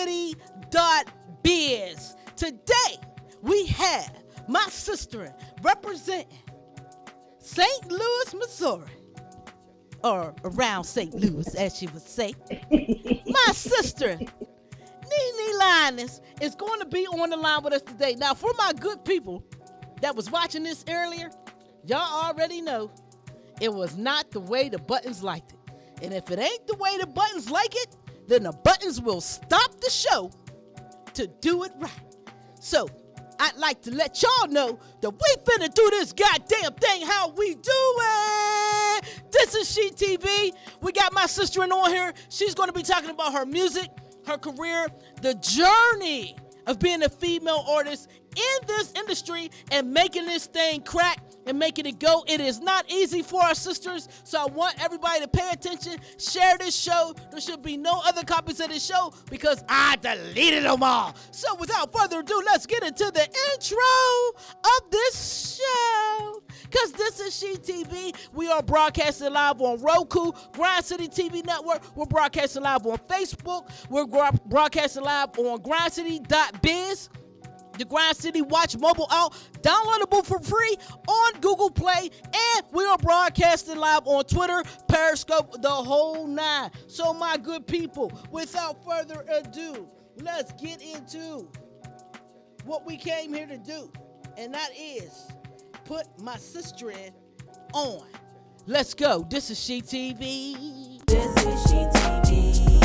GCTv.biz. Today, we have my sister representing St. Louis, Missouri, or around St. Louis, as she would say. My sister, Nene Lioness, is going to be on the line with us today. Now, for my good people that was watching this earlier, y'all already know it was not the way the buttons liked it. And if it ain't the way the buttons like it, then the buttons will stop the show to do it right. So, I'd like to let y'all know that we finna do this goddamn thing how we do it. This is SheTv. We got my sister in on here. She's going to be talking about her music, her career, the journey of being a female artist in this industry and making this thing crack and making it go. It is not easy for our sisters, so I want everybody to pay attention, share this show. There should be no other copies of this show because I deleted them all. So without further ado, let's get into the intro of this show. Because this is SheTv. We are broadcasting live on Roku, Grind City TV Network. We're broadcasting live on Facebook. We're broadcasting live on grindcity.biz. The Grind City Watch mobile out, downloadable for free on Google Play, and we are broadcasting live on Twitter, Periscope, the whole nine. So my good people, without further ado, let's get into what we came here to do, and that is put my sister in on. Let's go. This is SheTv. This is SheTv.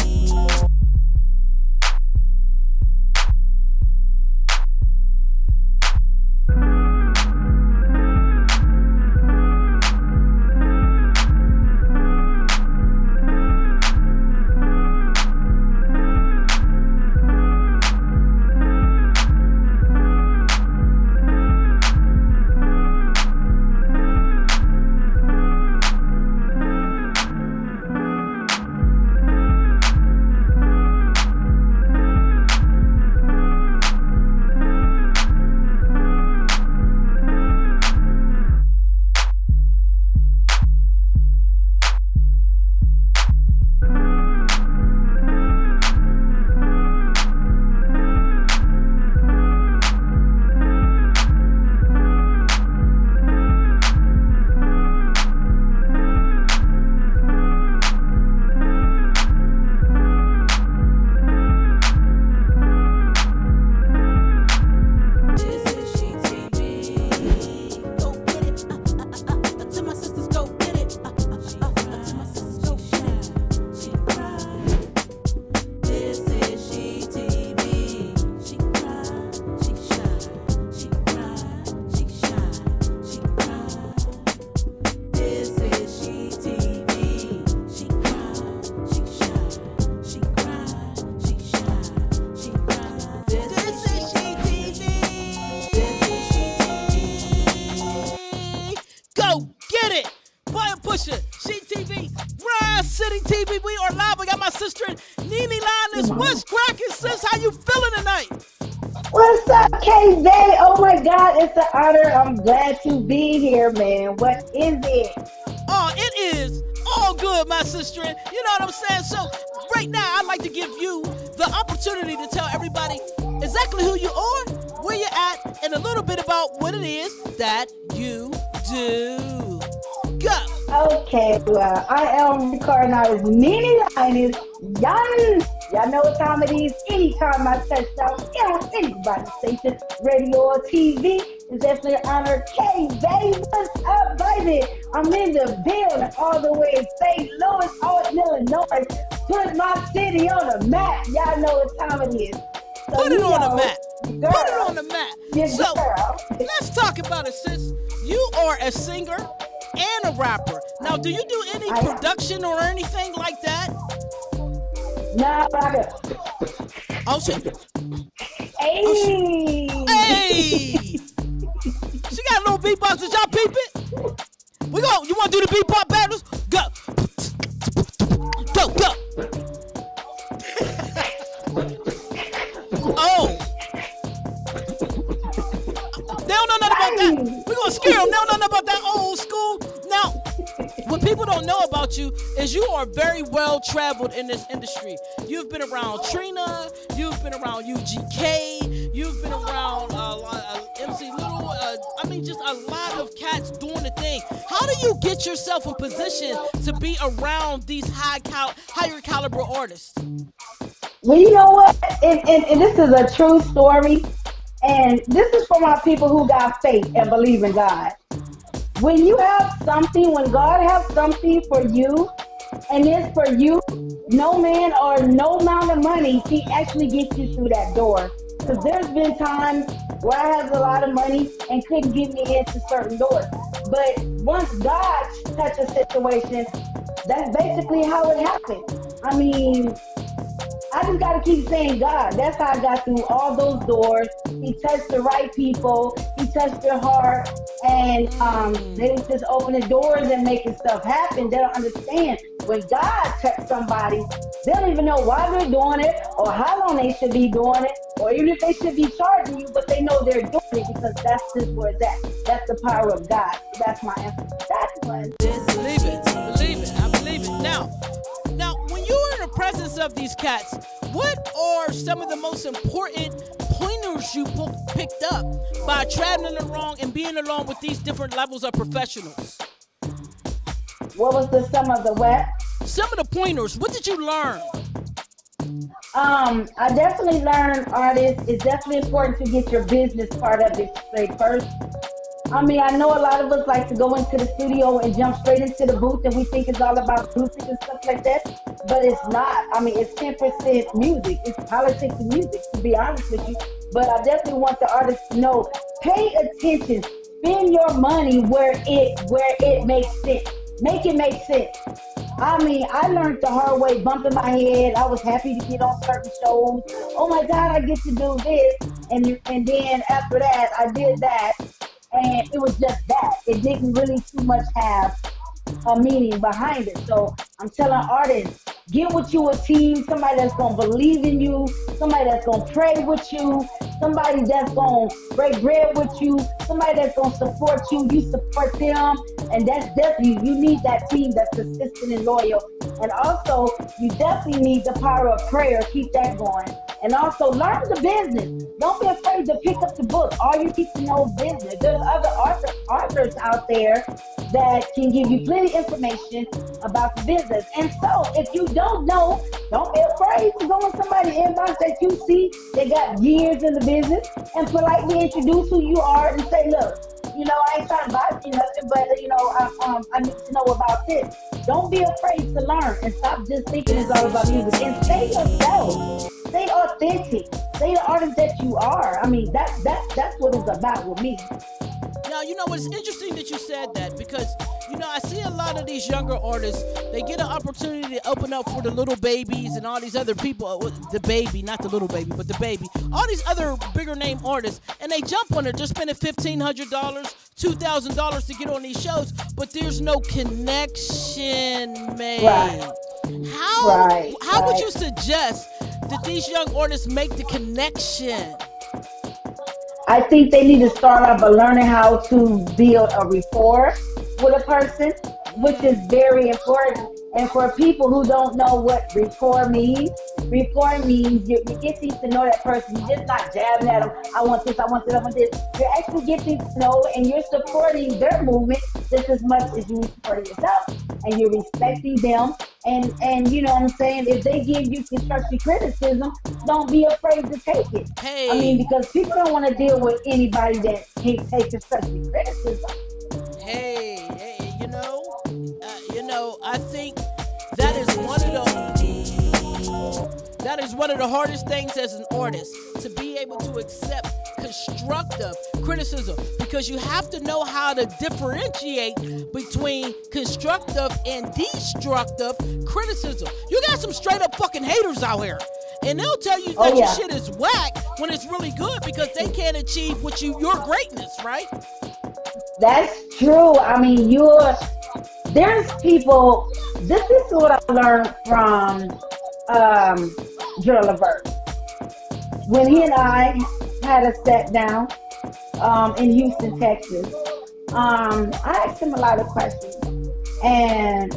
SheTv, Grind City TV. We are live. We got my sister, Nene Lioness. What's cracking, sis? How you feeling tonight? What's up, KZ? Oh my God, it's an honor. I'm glad to be here, man. What is it? Oh, it is all good, my sister. You know what I'm saying? So right now, I'd like to give you the opportunity to tell everybody exactly who you are, where you're at, and a little bit about what it is that you do. Go. Okay, well, I am reincarnated as Nene Lioness. Y'all know what time it is. Anytime I touch down on anybody's station, radio or TV, it's definitely an honor. KZ, what's up, baby? I'm in the building all the way in St. Louis, Illinois. Put my city on the map. Y'all know what time it is. So Put it on the map. Girl. Put it on the map. Yes, so girl. let's talk about it, sis. You are a singer and a rapper. Now, do you do any production or anything like that? Nah, I Oh, shit. Hey. Oh, shit. Hey. She got a little beatbox. Did y'all peep it? You want to do the beatbox battles? Go. Go, go. Oh. They don't know nothing about that. We're going to scare them. They don't know nothing about that old school. Now, what people don't know about you is you are very well traveled in this industry. You've been around Trina. You've been around UGK. You've been around MC Little. I mean, just a lot of cats doing the thing. How do you get yourself in position to be around these higher caliber artists? Well, you know what? And this is a true story. And this is for my people who got faith and believe in God. When you have something, when God has something for you, and it's for you, no man or no amount of money can actually get you through that door. Because there's been times where I had a lot of money and couldn't get me into certain doors. But once God touched a situation, that's basically how it happened. I mean, I just got to keep saying God. That's how I got through all those doors. He touched the right people. He touched their heart. And they was just opening doors and making stuff happen. They don't understand. When God touched somebody, they don't even know why they're doing it or how long they should be doing it or even if they should be charging you, but they know they're doing it because that's just where it's at. That's the power of God. That's my answer. That's what Believe it. Believe it. I believe it. Now, when you are in the presence of these cats, what are some of the most important pointers you picked up by traveling along and being along with these different levels of professionals? What was the sum of the what? Some of the pointers. What did you learn? I definitely learned, artists, it's definitely important to get your business part of it straight first. I mean, I know a lot of us like to go into the studio and jump straight into the booth and we think it's all about music and stuff like that, but it's not. I mean, it's 10% music. It's politics and music, to be honest with you. But I definitely want the artists to know, pay attention. Spend your money where it makes sense. Make it make sense. I mean, I learned the hard way, bumping my head. I was happy to get on certain shows. Oh my God, I get to do this. And then after that, I did that. And it was just that. It didn't really too much have a meaning behind it. So I'm telling artists, get with you a team, somebody that's going to believe in you, somebody that's going to pray with you, somebody that's going to break bread with you, somebody that's going to support you, you support them. And that's definitely, you need that team that's consistent and loyal. And also, you definitely need the power of prayer. Keep that going. And also, learn the business. Don't be afraid to pick up the book. All you need to know is business. There's other authors out there that can give you plenty of information about the business. And so, if you don't know, don't be afraid to go in somebody's inbox that you see they got years in the business and politely introduce who you are and say, look, you know, I ain't trying to buy you nothing, but, you know, I need to know about this. Don't be afraid to learn and stop just thinking it's all about music. And stay yourself. Stay authentic. Stay the artist that you are. I mean, that's what it's about with me. Now, you know, it's interesting that you said that because, you know, I see a lot of these younger artists, they get an opportunity to open up for the Little Babies and all these other people, the baby, not the Little Baby, but the baby, all these other bigger name artists, and they jump on it. They're spending $1,500, $2,000 to get on these shows, but there's no connection made. Right. How would you suggest that these young artists make the connection? I think they need to start off by learning how to build a rapport with a person, which is very important. And for people who don't know what rapport means you're getting to know that person. You're just not jabbing at them. I want this, I want this, I want this. You're actually getting to know and you're supporting their movement just as much as you support yourself. And you're respecting them. And you know what I'm saying? If they give you constructive criticism, don't be afraid to take it. Hey. I mean, because people don't want to deal with anybody that can't take constructive criticism. Hey, I think that is one of the hardest things as an artist, to be able to accept constructive criticism, because you have to know how to differentiate between constructive and destructive criticism. You got some straight up fucking haters out here, and they'll tell you that your shit is whack when it's really good because they can't achieve your greatness, right? That's true. I mean, there's people, this is what I learned from Drill Levert. When he and I had a sit down in Houston, Texas, I asked him a lot of questions. And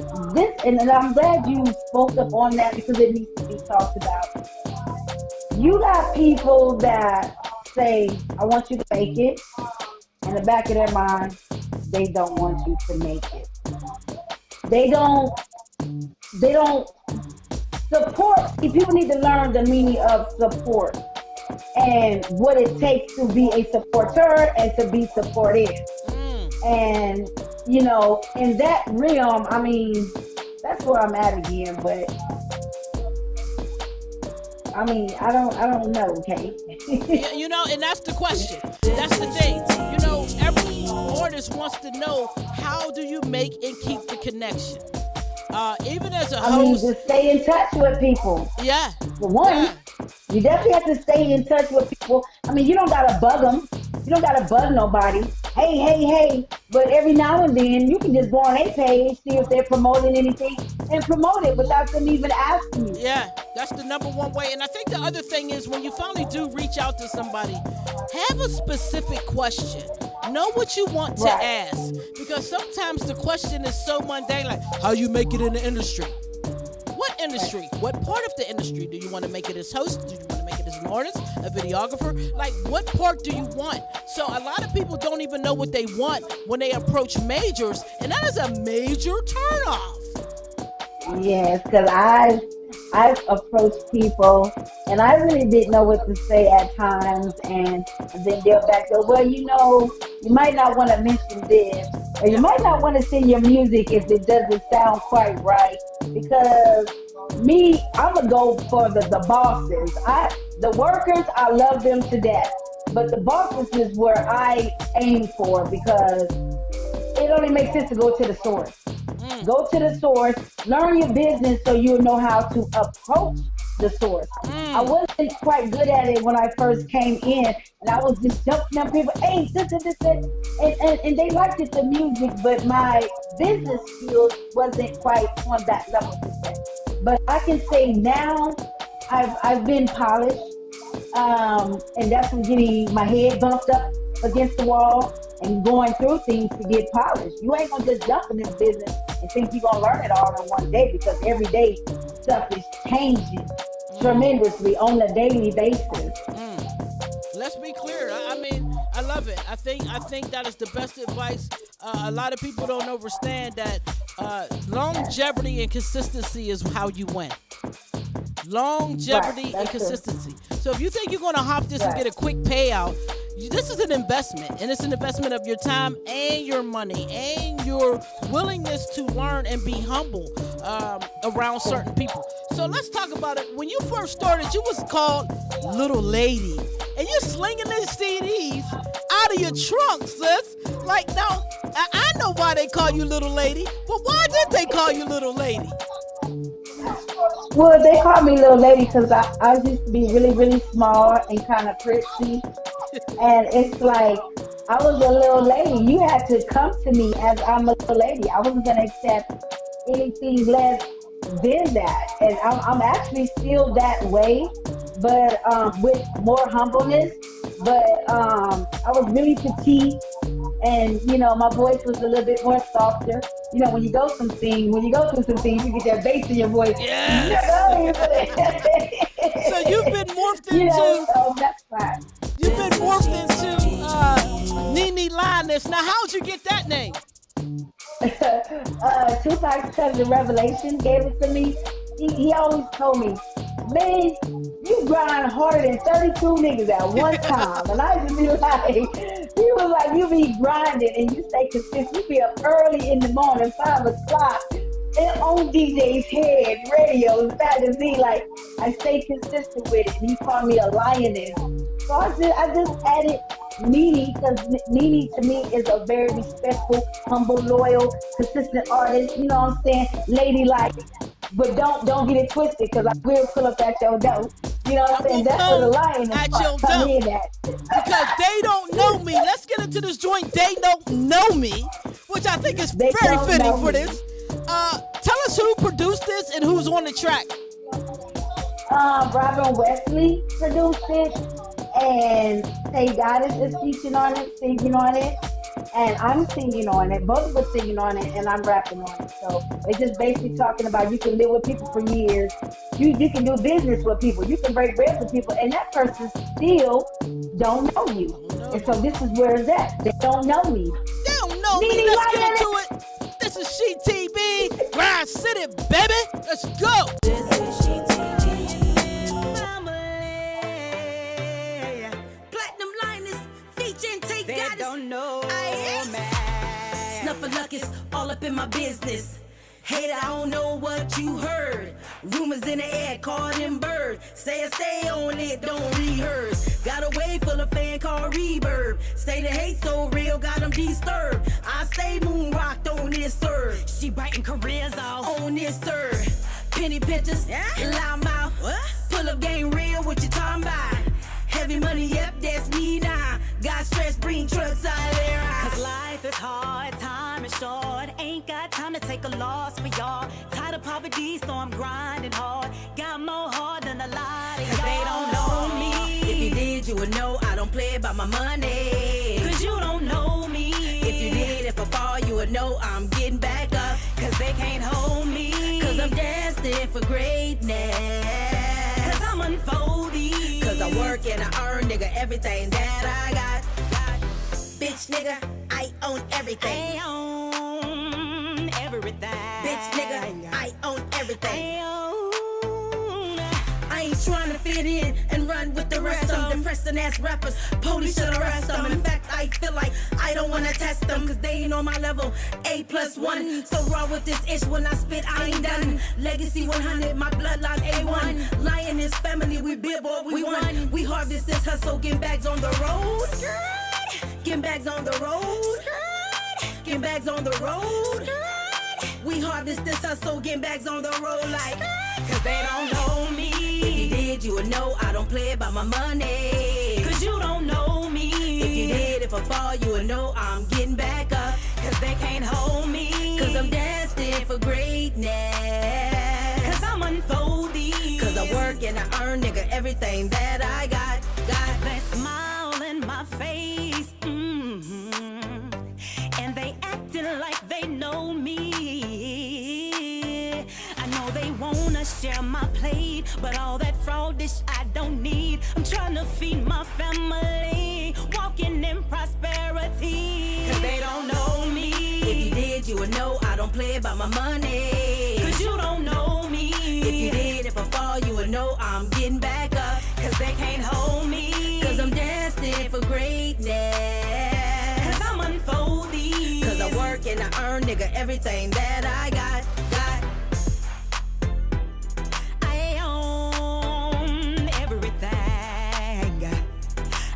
and I'm glad you spoke up on that because it needs to be talked about. You got people that say, I want you to make it. In the back of their mind, they don't want you to make it. They don't support. See, people need to learn the meaning of support and what it takes to be a supporter and to be supported. And in that realm, I mean, that's where I'm at again. But I mean, I don't know, okay? And that's the question. That's the thing. Every artist wants to know, how do you make and keep the connection? Even as a host, I mean, just stay in touch with people. Yeah. For one, you definitely have to stay in touch with people. I mean, you don't gotta bug them. You don't gotta bug nobody. Hey. But every now and then, you can just go on their page, see if they're promoting anything, and promote it without them even asking you. Yeah, that's the number one way. And I think the other thing is, when you finally do reach out to somebody, have a specific question. Know what you want to ask. Because sometimes the question is so mundane, like, how you make it in the industry? What industry? What part of the industry? Do you want to make it as host? Do you want to make it as an artist, a videographer? Like, what part do you want? So a lot of people don't even know what they want when they approach majors, and that is a major turnoff. Yes, because I've approached people and I really didn't know what to say at times, and then they'll back up, well, you might not want to mention this, or you might not want to send your music if it doesn't sound quite right, because I'm going to go for the bosses. The workers, I love them to death, but the bosses is where I aim for, because it only makes sense to go to the source. Go to the source, learn your business so you'll know how to approach the source. I wasn't quite good at it when I first came in, and I was just jumping on people, hey, this, and they liked it, the music, but my business skills wasn't quite on that level. But I can say now I've been polished, and that's from getting my head bumped up against the wall and going through things to get polished. You ain't gonna just jump in this business and think you're gonna learn it all in one day, because every day stuff is changing tremendously on a daily basis. Let's be clear. I mean, I love it. I think that is the best advice. A lot of people don't understand that longevity and consistency is how you win. Longevity and consistency. So if you think you're going to hop this and get a quick payout, this is an investment, and it's an investment of your time and your money and your willingness to learn and be humble around certain people. So let's talk about it. When you first started, you was called Little Lady, and you're slinging these CDs out of your trunk, sis. Like, now, I know why they call you Little Lady, but why did they call you Little Lady? Well, they call me Little Lady because I used to be really, really small and kind of pretty. And it's like, I was a little lady. You had to come to me as I'm a little lady. I wasn't going to accept anything less than that. And I'm actually still that way, but with more humbleness. But I was really petite, and my voice was a little bit more softer. When you go through some things, you get that bass in your voice. Yes. So you've been morphed into. So that's fine. You've been morphed into Nene Lioness. Now, how'd you get that name? Tupac's cousin Revelation gave it to me. He always told me, man, you grind harder than 32 niggas at one time. And I used to be like, he was like, you be grinding and you stay consistent. You be up early in the morning, 5 o'clock, and on DJ's head, radios, magazine, like, I stay consistent with it. And he called me a lioness. So I just added Nene, because Nene to me is a very respectful, humble, loyal, consistent artist. You know what I'm saying? Ladylike. But don't get it twisted, because I will pull up at your door. You know what I'm saying? That's where the lioness come in at. Because they don't know me. Let's get into this joint. They don't know me, which I think is very fitting for this. Tell us who produced this and who's on the track. Robin Wesley produced it, and Tay Goddess is featuring on it, singing on it. and I'm singing on it. Both of us singing on it, and I'm rapping on it. So it's just basically talking about you can live with people for years. You can do business with people. You can break bread with people, and that person still don't know you. And so this is where it's at. They don't know me. They don't know me. Nene Let's get into Lioness. it. This is SheTv. Grind City, baby. Let's go. This is SheTv. Family. Platinum Lioness featuring Take They Goddess. don't know me. Snuffleupagus all up in my business. Hater, I don't know what you heard. Rumors in the air, call them bird. Say I stay on it, don't rehearse. Got a wave full of fan called Reverb. Say the hate so real, got them disturbed. I stay moon rocked on this sir. She biting careers off. On this sir. Penny pinchers, loud mouth. Pull up game real, what you talking about? Heavy money, yep, that's me now. Got stress, bring trucks out there. Cause life is hard, time is short. Ain't got time to take a loss for y'all. Tired of poverty, so I'm grinding hard. Got more hard than a lot of y'all. Cause they don't know me. If you did, you would know I don't play about my money. Cause you don't know me. If you did, if I fall, you would know I'm getting back up. Cause they can't hold me. Cause I'm destined for greatness. Cause I'm unfolding. Cause I work and I earn, nigga, everything that I got. Bitch, nigga, I own everything. I own everything. Bitch, nigga, I own everything. I own. I ain't trying to fit in and run with the rest of them depressing ass rappers. Police should arrest them. In fact, I feel like I don't wanna test them, cause they ain't on my level. A+1. So raw with this ish when I spit, I ain't done. Legacy 100, my bloodline A1. Lioness family, we billboard, we won. We harvest this hustle, getting bags on the road. Getting bags on the road. Getting bags on the road. We harvest this hustle, getting bags on the road like. Cause they don't know me. If you did, you would know I don't play about my money. Cause you don't know me. If you did, if I fall, you would know I'm getting back up. Cause they can't hold me. Cause I'm destined for greatness. Cause I'm unfolding. Cause I work and I earn, nigga, everything that I got. They smile in my face. And they acting like they know me. I know they wanna share my plate, but all that fraud dish I don't need. I'm trying to feed my family, walking in prosperity. Cause they don't know me. If you did, you would know I don't play about my money. Cause you don't know me. If you did, if I fall, you would know I'm getting back up. Cause they can't hold me. Cause I'm destined for greatness. Cause I'm unfolding. Cause I work and I earn, nigga, everything that I got. I own everything.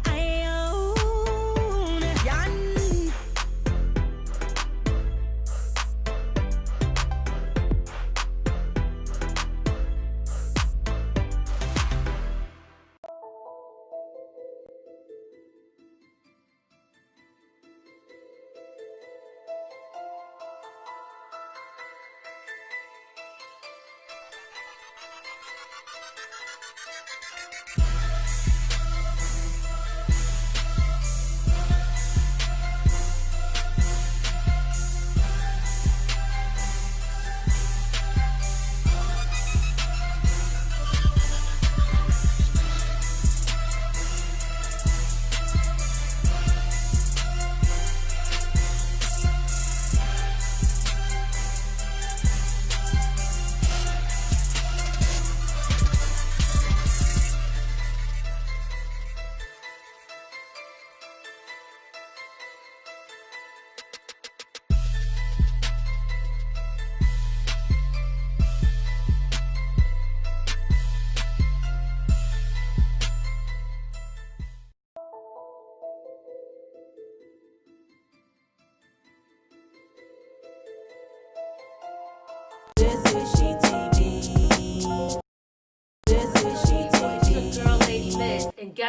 I own. Yan.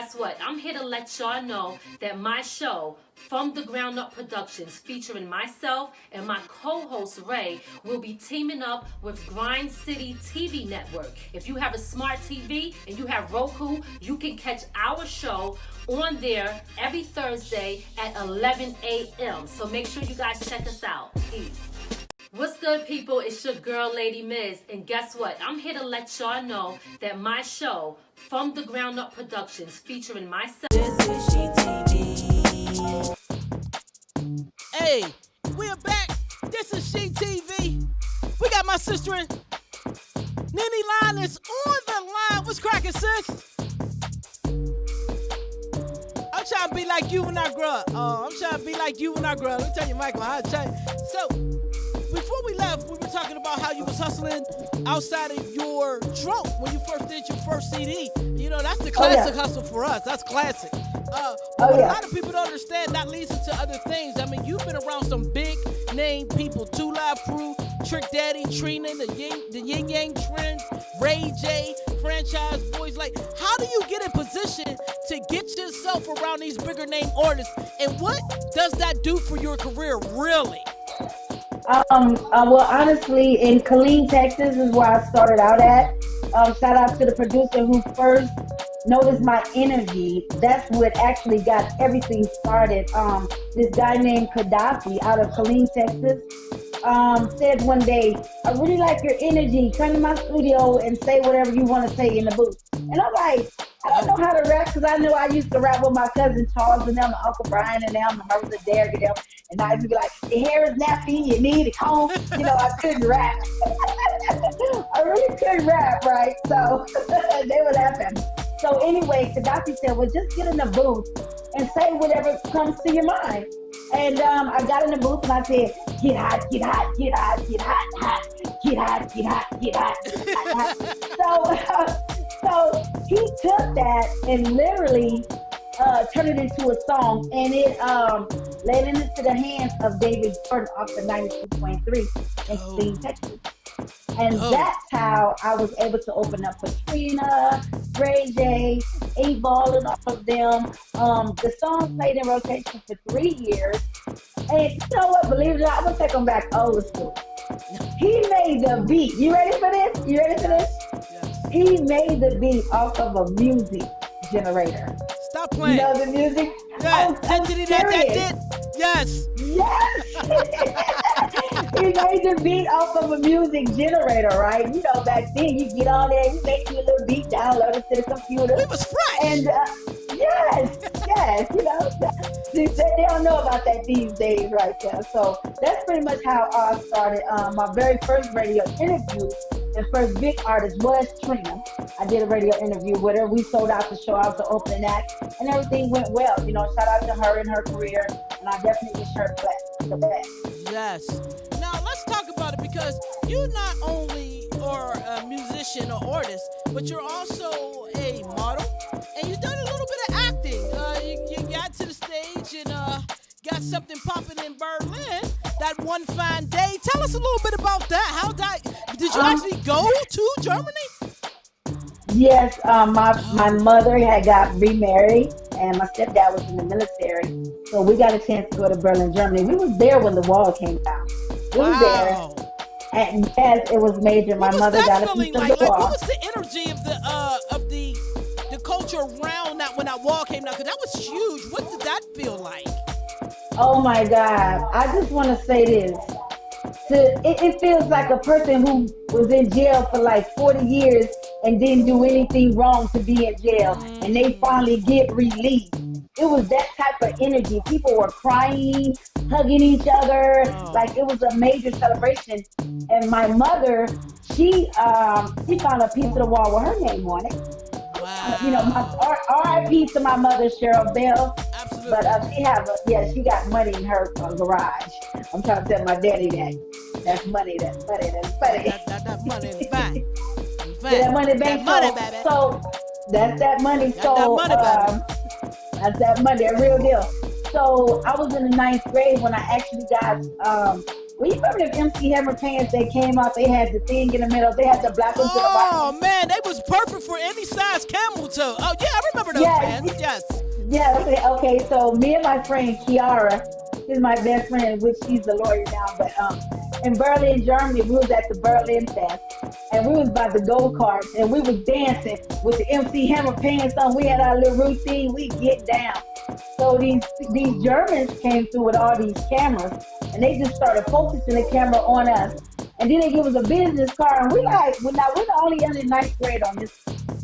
guess what? I'm here to let y'all know that my show, From the Ground Up Productions, featuring myself and my co-host Ray, will be teaming up with Grind City TV Network. If you have a smart TV and you have Roku, you can catch our show on there every Thursday at 11 a.m. So make sure you guys check us out. Peace. What's good, people? It's your girl, Lady Miz. And guess what? I'm here to let y'all know that my show, From the Ground Up Productions, featuring myself. This is SheTv. Hey, we're back. This is SheTv. We got my sister in Nene Lioness on the line. What's cracking, sis? I'm trying to be like you when I grow up. I'm trying to be like you when I grow up. Let me tell you, Michael. So, before we left, we were talking about how you was hustling outside of your trunk when you first did your first CD. You know, that's the classic hustle for us. That's classic. But a lot of people don't understand that leads into other things. I mean, you've been around some big name people: 2 Live Crew, Trick Daddy, Trina, the Yin Yang Trends, Ray J, Franchise Boys. Like, how do you get in position to get yourself around these bigger name artists? And what does that do for your career, really? Well, honestly, in Killeen, Texas is where I started out at. Shout out to the producer who first noticed my energy. That's what actually got everything started. This guy named Gaddafi out of Killeen, Texas, said one day, "I really like your energy. Come to my studio and say whatever you want to say in the booth." And I'm like, I don't know how to rap, because I know I used to rap with my cousin Charles and them, and Uncle Brian and them, and Martha Derrick and them. And I used to be like, "The hair is nappy, you need a comb." You know, I couldn't rap. I really couldn't rap, right? So they were laughing. So anyway, Gaddafi said, "Well, just get in the booth and say whatever comes to your mind." And I got in the booth and I said, "Get hot, get hot, get hot, get hot, hot, get hot, get hot, get hot, get hot." So he took that and literally turned it into a song, and it led into the hands of David Jordan off the 92.3 in Killeen, Texas. And that's how I was able to open up for Trina, Ray J, 8 Ball, and all of them. The song played in rotation for 3 years. And you know what? Believe it or not, I'm going to take them back old school. He made the beat. You ready for this? You ready for this? Yes. He made the beat off of a music generator. Stop playing. You know the music? Yeah. I'm serious. Yes. Yes. He made the beat off of a music generator, right? You know, back then you get on there, you make you a little beat, download it to the computer. We was fresh. And yes, you know, they don't know about that these days, right there. So that's pretty much how I started. My very first radio interview, the first big artist was Trina. I did a radio interview with her. We sold out the show. I was the opening act, and everything went well. You know, shout out to her and her career, and I definitely wish her the best. Yes. Now let's talk about it, because you not only are a musician or artist, but you're also a model, and you've done a little bit of acting. You got to the stage and got something popping in Berlin that one fine day. Tell us a little bit about that. Did you actually go to Germany? Yes, my mother had got remarried, and my stepdad was in the military, so we got a chance to go to Berlin, Germany. We was there when the wall came down. We was there, and yes, it was major. My mother got a piece of the wall. What was the energy of the culture around that when that wall came down? Because that was huge. What did that feel like? Oh my God! I just want to say this. It feels like a person who was in jail for like 40 years and didn't do anything wrong to be in jail, and they finally get released. It was that type of energy. People were crying, hugging each other, like it was a major celebration. And my mother, she found a piece of the wall with her name on it. Wow. You know, R.I.P. to my mother, Cheryl Bell. Absolutely. But she got money in her garage. I'm trying to tell my daddy that. That's money. That money in the bank. That money bank. Baby. So that's that money. That's that money, a real deal. So I was in the 9th grade when I actually got well, you remember the MC Hammer pants that came out? They had the thing in the middle. They had the black ones to the bottom. Oh man, they was perfect for any size camel toe. Oh yeah, I remember those pants. Yeah, okay. So me and my friend Kiara, she's my best friend, which she's a lawyer now. But in Berlin, Germany, we was at the Berlin Fest, and we was by the go karts, and we was dancing with the MC Hammer pants on. We had our little routine. We get down. So these Germans came through with all these cameras, and they just started focusing the camera on us. And then they give us a business card, and we like, well, now we're the only under ninth grade on this.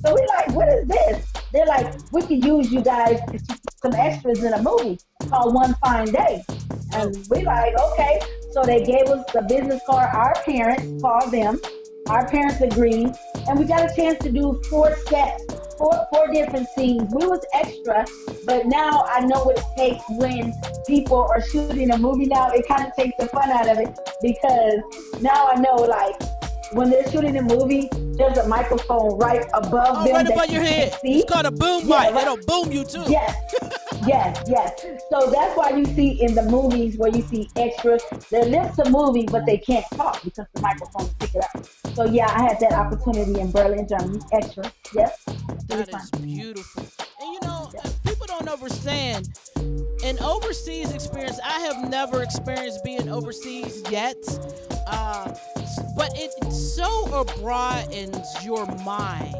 So we like, what is this? They're like, we could use you guys to shoot some extras in a movie called One Fine Day. And we like, okay. So they gave us the business card. Our parents called them. Our parents agreed. And we got a chance to do 4 sets, four different scenes. We was extra, but now I know what it takes when people are shooting a movie now. It kind of takes the fun out of it, because now I know, like, when they're shooting a movie, there's a microphone right above them. Right above your head. See. It's called a boom mic. It'll boom you too. Yes. Yes. So that's why you see in the movies where you see extras, their lips are moving, but they can't talk because the microphone pick it up. So yeah, I had that opportunity in Berlin, Germany. Extra. Yes. That is beautiful. And you know, people don't understand. An overseas experience, I have never experienced being overseas yet. But it so broadens your mind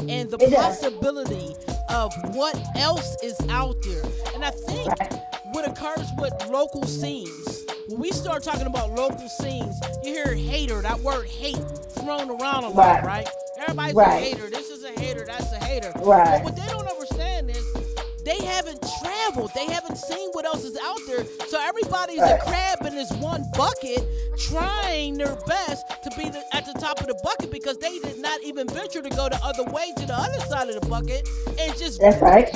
and the possibility of what else is out there. And I think what occurs with local scenes, when we start talking about local scenes, you hear hater, that word hate thrown around a lot, right? Everybody's a hater. This is a hater. That's a hater. But what they don't understand is they haven't traveled. They haven't seen what else is out there. So everybody's a crab in this one bucket, trying their best to be at the top of the bucket, because they did not even venture to go the other way to the other side of the bucket and just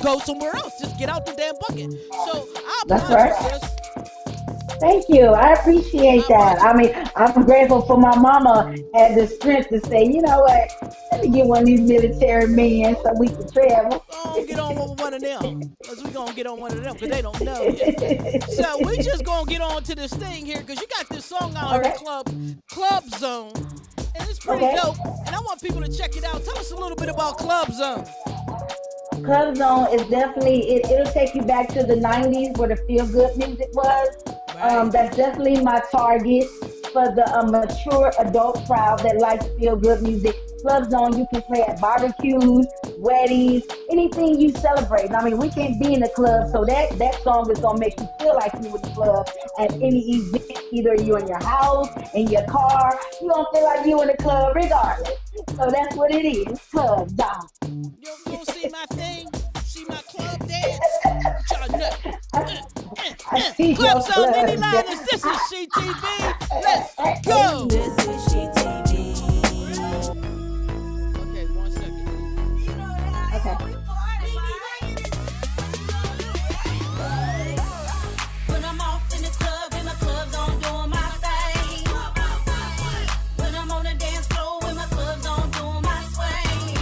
go somewhere else. Just get out the damn bucket. So I apologize, sis. Thank you. I appreciate that. I mean, I'm grateful for my mama had the strength to say, you know what, let me get one of these military men so we can travel. Get on with one of them. Because we're going to get on one of them because they don't know yet. So we just going to get on to this thing here, because you got this song out here, Club Zone. And it's pretty dope. And I want people to check it out. Tell us a little bit about Club Zone. Club Zone is definitely, it'll take you back to the 90s where the feel-good music was. That's definitely my target for the mature adult crowd that likes feel-good music. Club Zone, you can play at barbecues, weddings, anything you celebrate. I mean, we can't be in the club, so that song is going to make you feel like you in the club at any event. Either you in your house, in your car, you don't feel like you in the club regardless. So that's what it is, Club Zone. You don't see my thing? See my club dance? I see Club your Zone, club. Nene Lioness, this is SheTv. Let's go. This is SheTv. Okay, 1 second. Okay. When I'm off in the club, in my club zone, doing my thing. When I'm on the dance floor, in my club zone, doing my swing.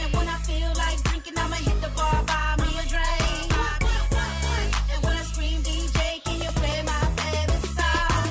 And when I feel like drinking, I'ma hit the bar, buy me a drink. And when I scream, DJ, can you play my favorite song?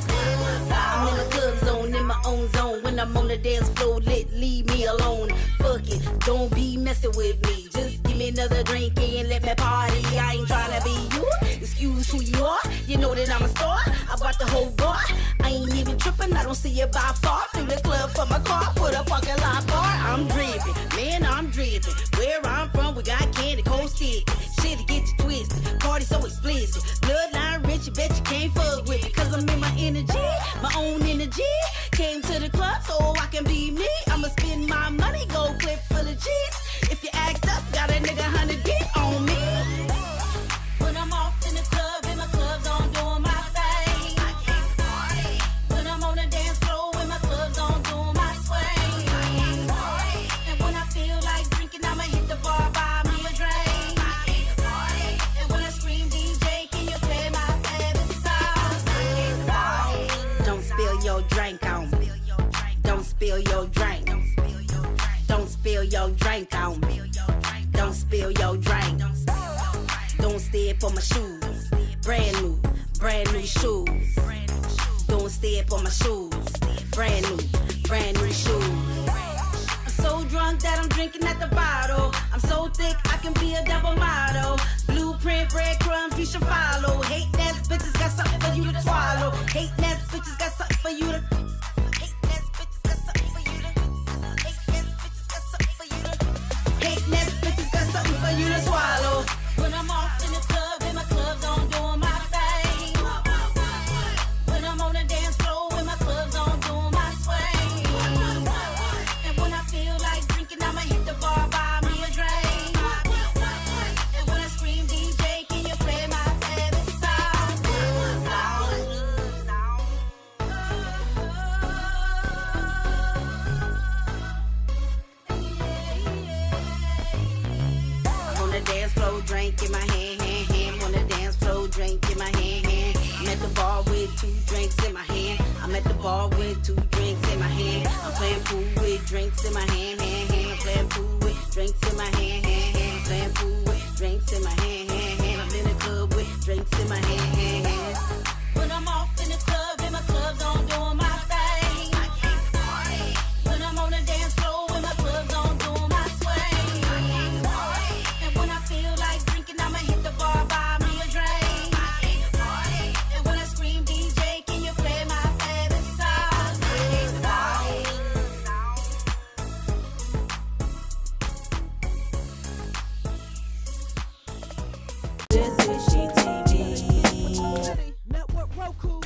I'm in the club zone, in my own zone. When I'm on the dance floor, leave me alone. Fuck it, don't be messing with me. Just give me another drink and let me party. I ain't tryna be you. Excuse who you are. You know that I'm a star. I bought the whole bar. I ain't even tripping. I don't see you by far. Through the club for my car. Put a fucking lot bar. I'm dripping. Man, I'm dripping. Where I'm from, we got candy, cold stick. Shit to get you twisted. Party so explicit. Bloodline rich, you bet you can't fuck with me. Cause I'm in my energy. My own energy. Came to the club so I can be me. I'ma spend my money, go clip full of G's. If you act up, got a nigga 100 get on me. When I'm off in the club, in my club zone, doing my thing. I can't party. When I'm on the dance floor, in my club zone, doing my swing. I can't party. And when I feel like drinking, I'ma hit the bar, buy me a drink. I can't party. And when I scream, DJ, can you play my favorite song? I can't party. Don't spill your drink on me. Don't spill your drink. Don't spill your drink on me. Don't spill your drink. Don't step on my shoes. Brand new shoes. Don't step on my shoes. Brand new shoes. I'm so drunk that I'm drinking at the bottle. I'm so thick I can be a double model. dance floor, drink in my hand. On the dance floor, drink in my hand. I'm at the bar with 2 drinks in my hand. I'm at the bar with 2 drinks in my hand. I'm playing pool with drinks in my hand. I'm playing pool with drinks in my hand. I'm playing pool with drinks in my hand. I'm in the club with drinks in my hand. When I'm off in the club, in my clubs on doing my thing. I can't party. When I'm on the dance floor, in my clubs on doing my swing. I can't party. And when I feel like drinking, I'ma hit the bar, buy me a drink. I can't party. And when I scream, DJ, can you play my favorite song? I can't party. This is SheTv. Network Roku.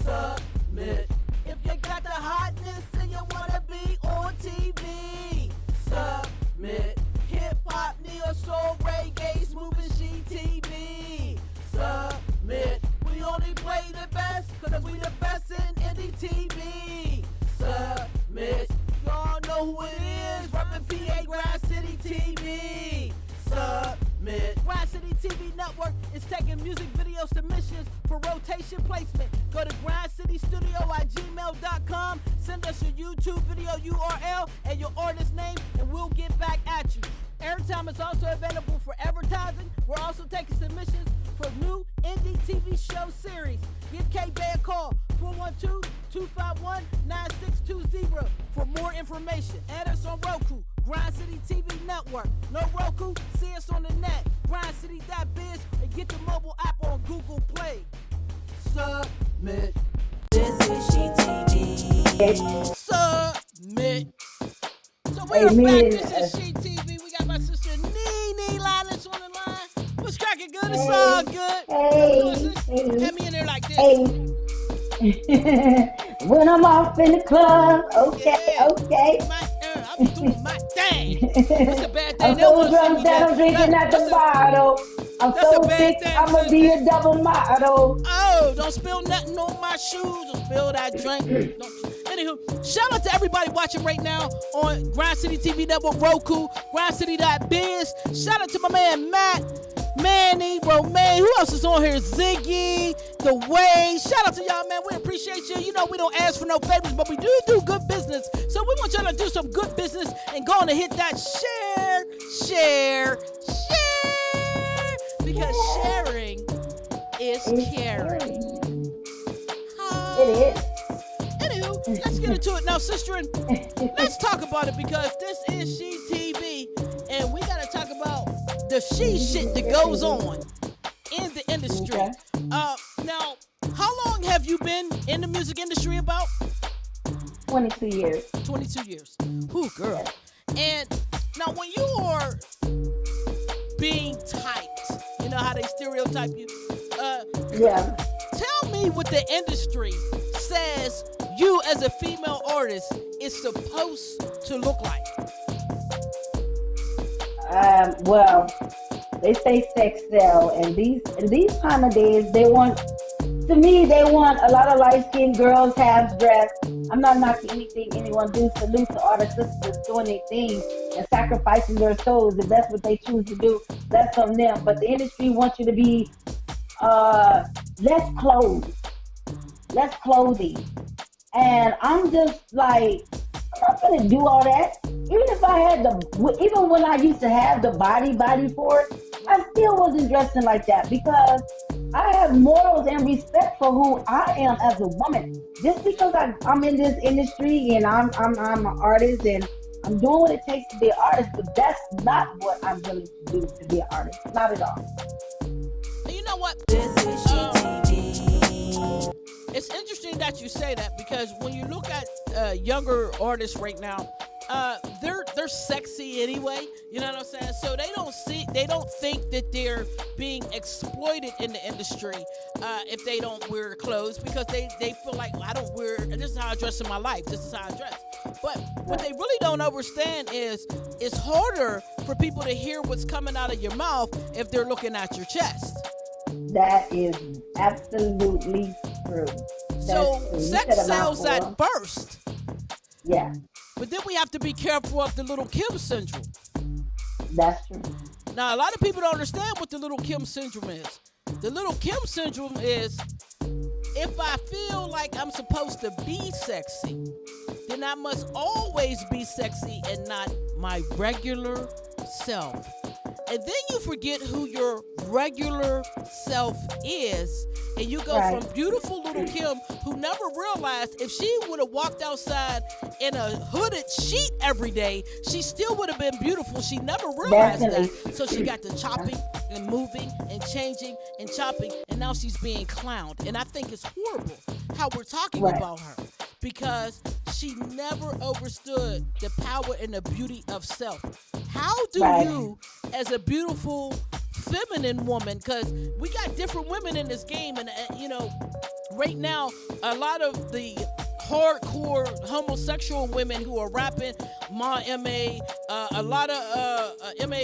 Submit. If you got the hotness and you wanna be on TV, submit. Hip hop, neo soul, reggae, smoothing SheTv. Submit. We only play the best, cause we the best in indie TV. Submit. Y'all know who it is, reppin' PA Grass City TV. Submit. Grass City TV Network is taking music video submissions for rotation placement. Go to grindcitystudio@gmail.com. Send us your YouTube video URL and your artist name, and we'll get back at you. Airtime is also available for advertising. We're also taking submissions for new indie TV show series. Give K-Bay a call, 412-251-9620 for more information. Add us on Roku, Grind City TV Network. No Roku? See us on the net, grindcity.biz, and get the mobile app on Google Play. Submit. This is SheTv. Submit. So we're Amen. back. This is SheTv. We got my sister Nene Lioness on the line. What's cracking good? It's all good. Hey. Get me in there like this. Hey. When I'm off in the club, okay. I'm doing my thing. What's a bad thing? I'm so drunk that I'm drinking at the bottle. I'm that's so a bad sick, thing, I'ma be a double model. Oh, don't spill nothing on my shoes. Don't spill that drink. Anywho, shout out to everybody watching right now on Grind City TV Network, Roku, grindcity.biz. Shout out to my man Matt, Manny, Romaine. Who else is on here? Ziggy, The Way. Shout out to y'all, man. We appreciate you. You know we don't ask for no favors, but we do good business. So we want y'all to do some good business and go on and hit that share. Because sharing is caring. It is. Anywho, let's get into it now, sister. Let's talk about it because this is SheTv, and we gotta talk about the shit that goes on in the industry. Okay. Now, how long have you been in the music industry? About 22 years. 22 years. Whew, girl. And now, when you are being typed, you know how they stereotype you. Yeah. Tell me what the industry says you as a female artist is supposed to look like. Well, they say sex sell, and these kind of days, they want a lot of light-skinned girls half dressed. I'm not knocking anything anyone do. Salute to all the sisters doing their thing and sacrificing their souls. If that's what they choose to do, that's on them. But the industry wants you to be less clothing. And I'm just like, I'm not gonna do all that. Even when I used to have the body for it, I still wasn't dressing like that because I have morals and respect for who I am as a woman. Just because I'm in this industry and I'm an artist and I'm doing what it takes to be an artist, but that's not what I'm willing to do to be an artist. Not at all. And you know what? This is SheTv. It's interesting that you say that because when you look at younger artists right now, they're sexy anyway. You know what I'm saying? So they don't think that they're being exploited in the industry if they don't wear clothes because they feel like, well, I don't wear. This is how I dress in my life. This is how I dress. But what they really don't understand is it's harder for people to hear what's coming out of your mouth if they're looking at your chest. That is absolutely true. So sex sells at first. Yeah, But then we have to be careful of the little Kim syndrome. that's true. Now, a lot of people don't understand what the Little Kim syndrome is. The Little Kim syndrome is, if I feel like I'm supposed to be sexy, then I must always be sexy and not my regular self. And then you forget who your regular self is, and you go Right. from beautiful Little Kim, who never realized if she would have walked outside in a hooded sheet every day, she still would have been beautiful. She never realized Definitely. that. So she got to chopping and moving and changing and chopping, and now she's being clowned. And I think it's horrible how we're talking Right. about her, because she never understood the power and the beauty of self. How do Right. you, as a beautiful feminine woman, because we got different women in this game, and right now a lot of the hardcore homosexual women who are rapping, Ma Ma, a lot of Ma,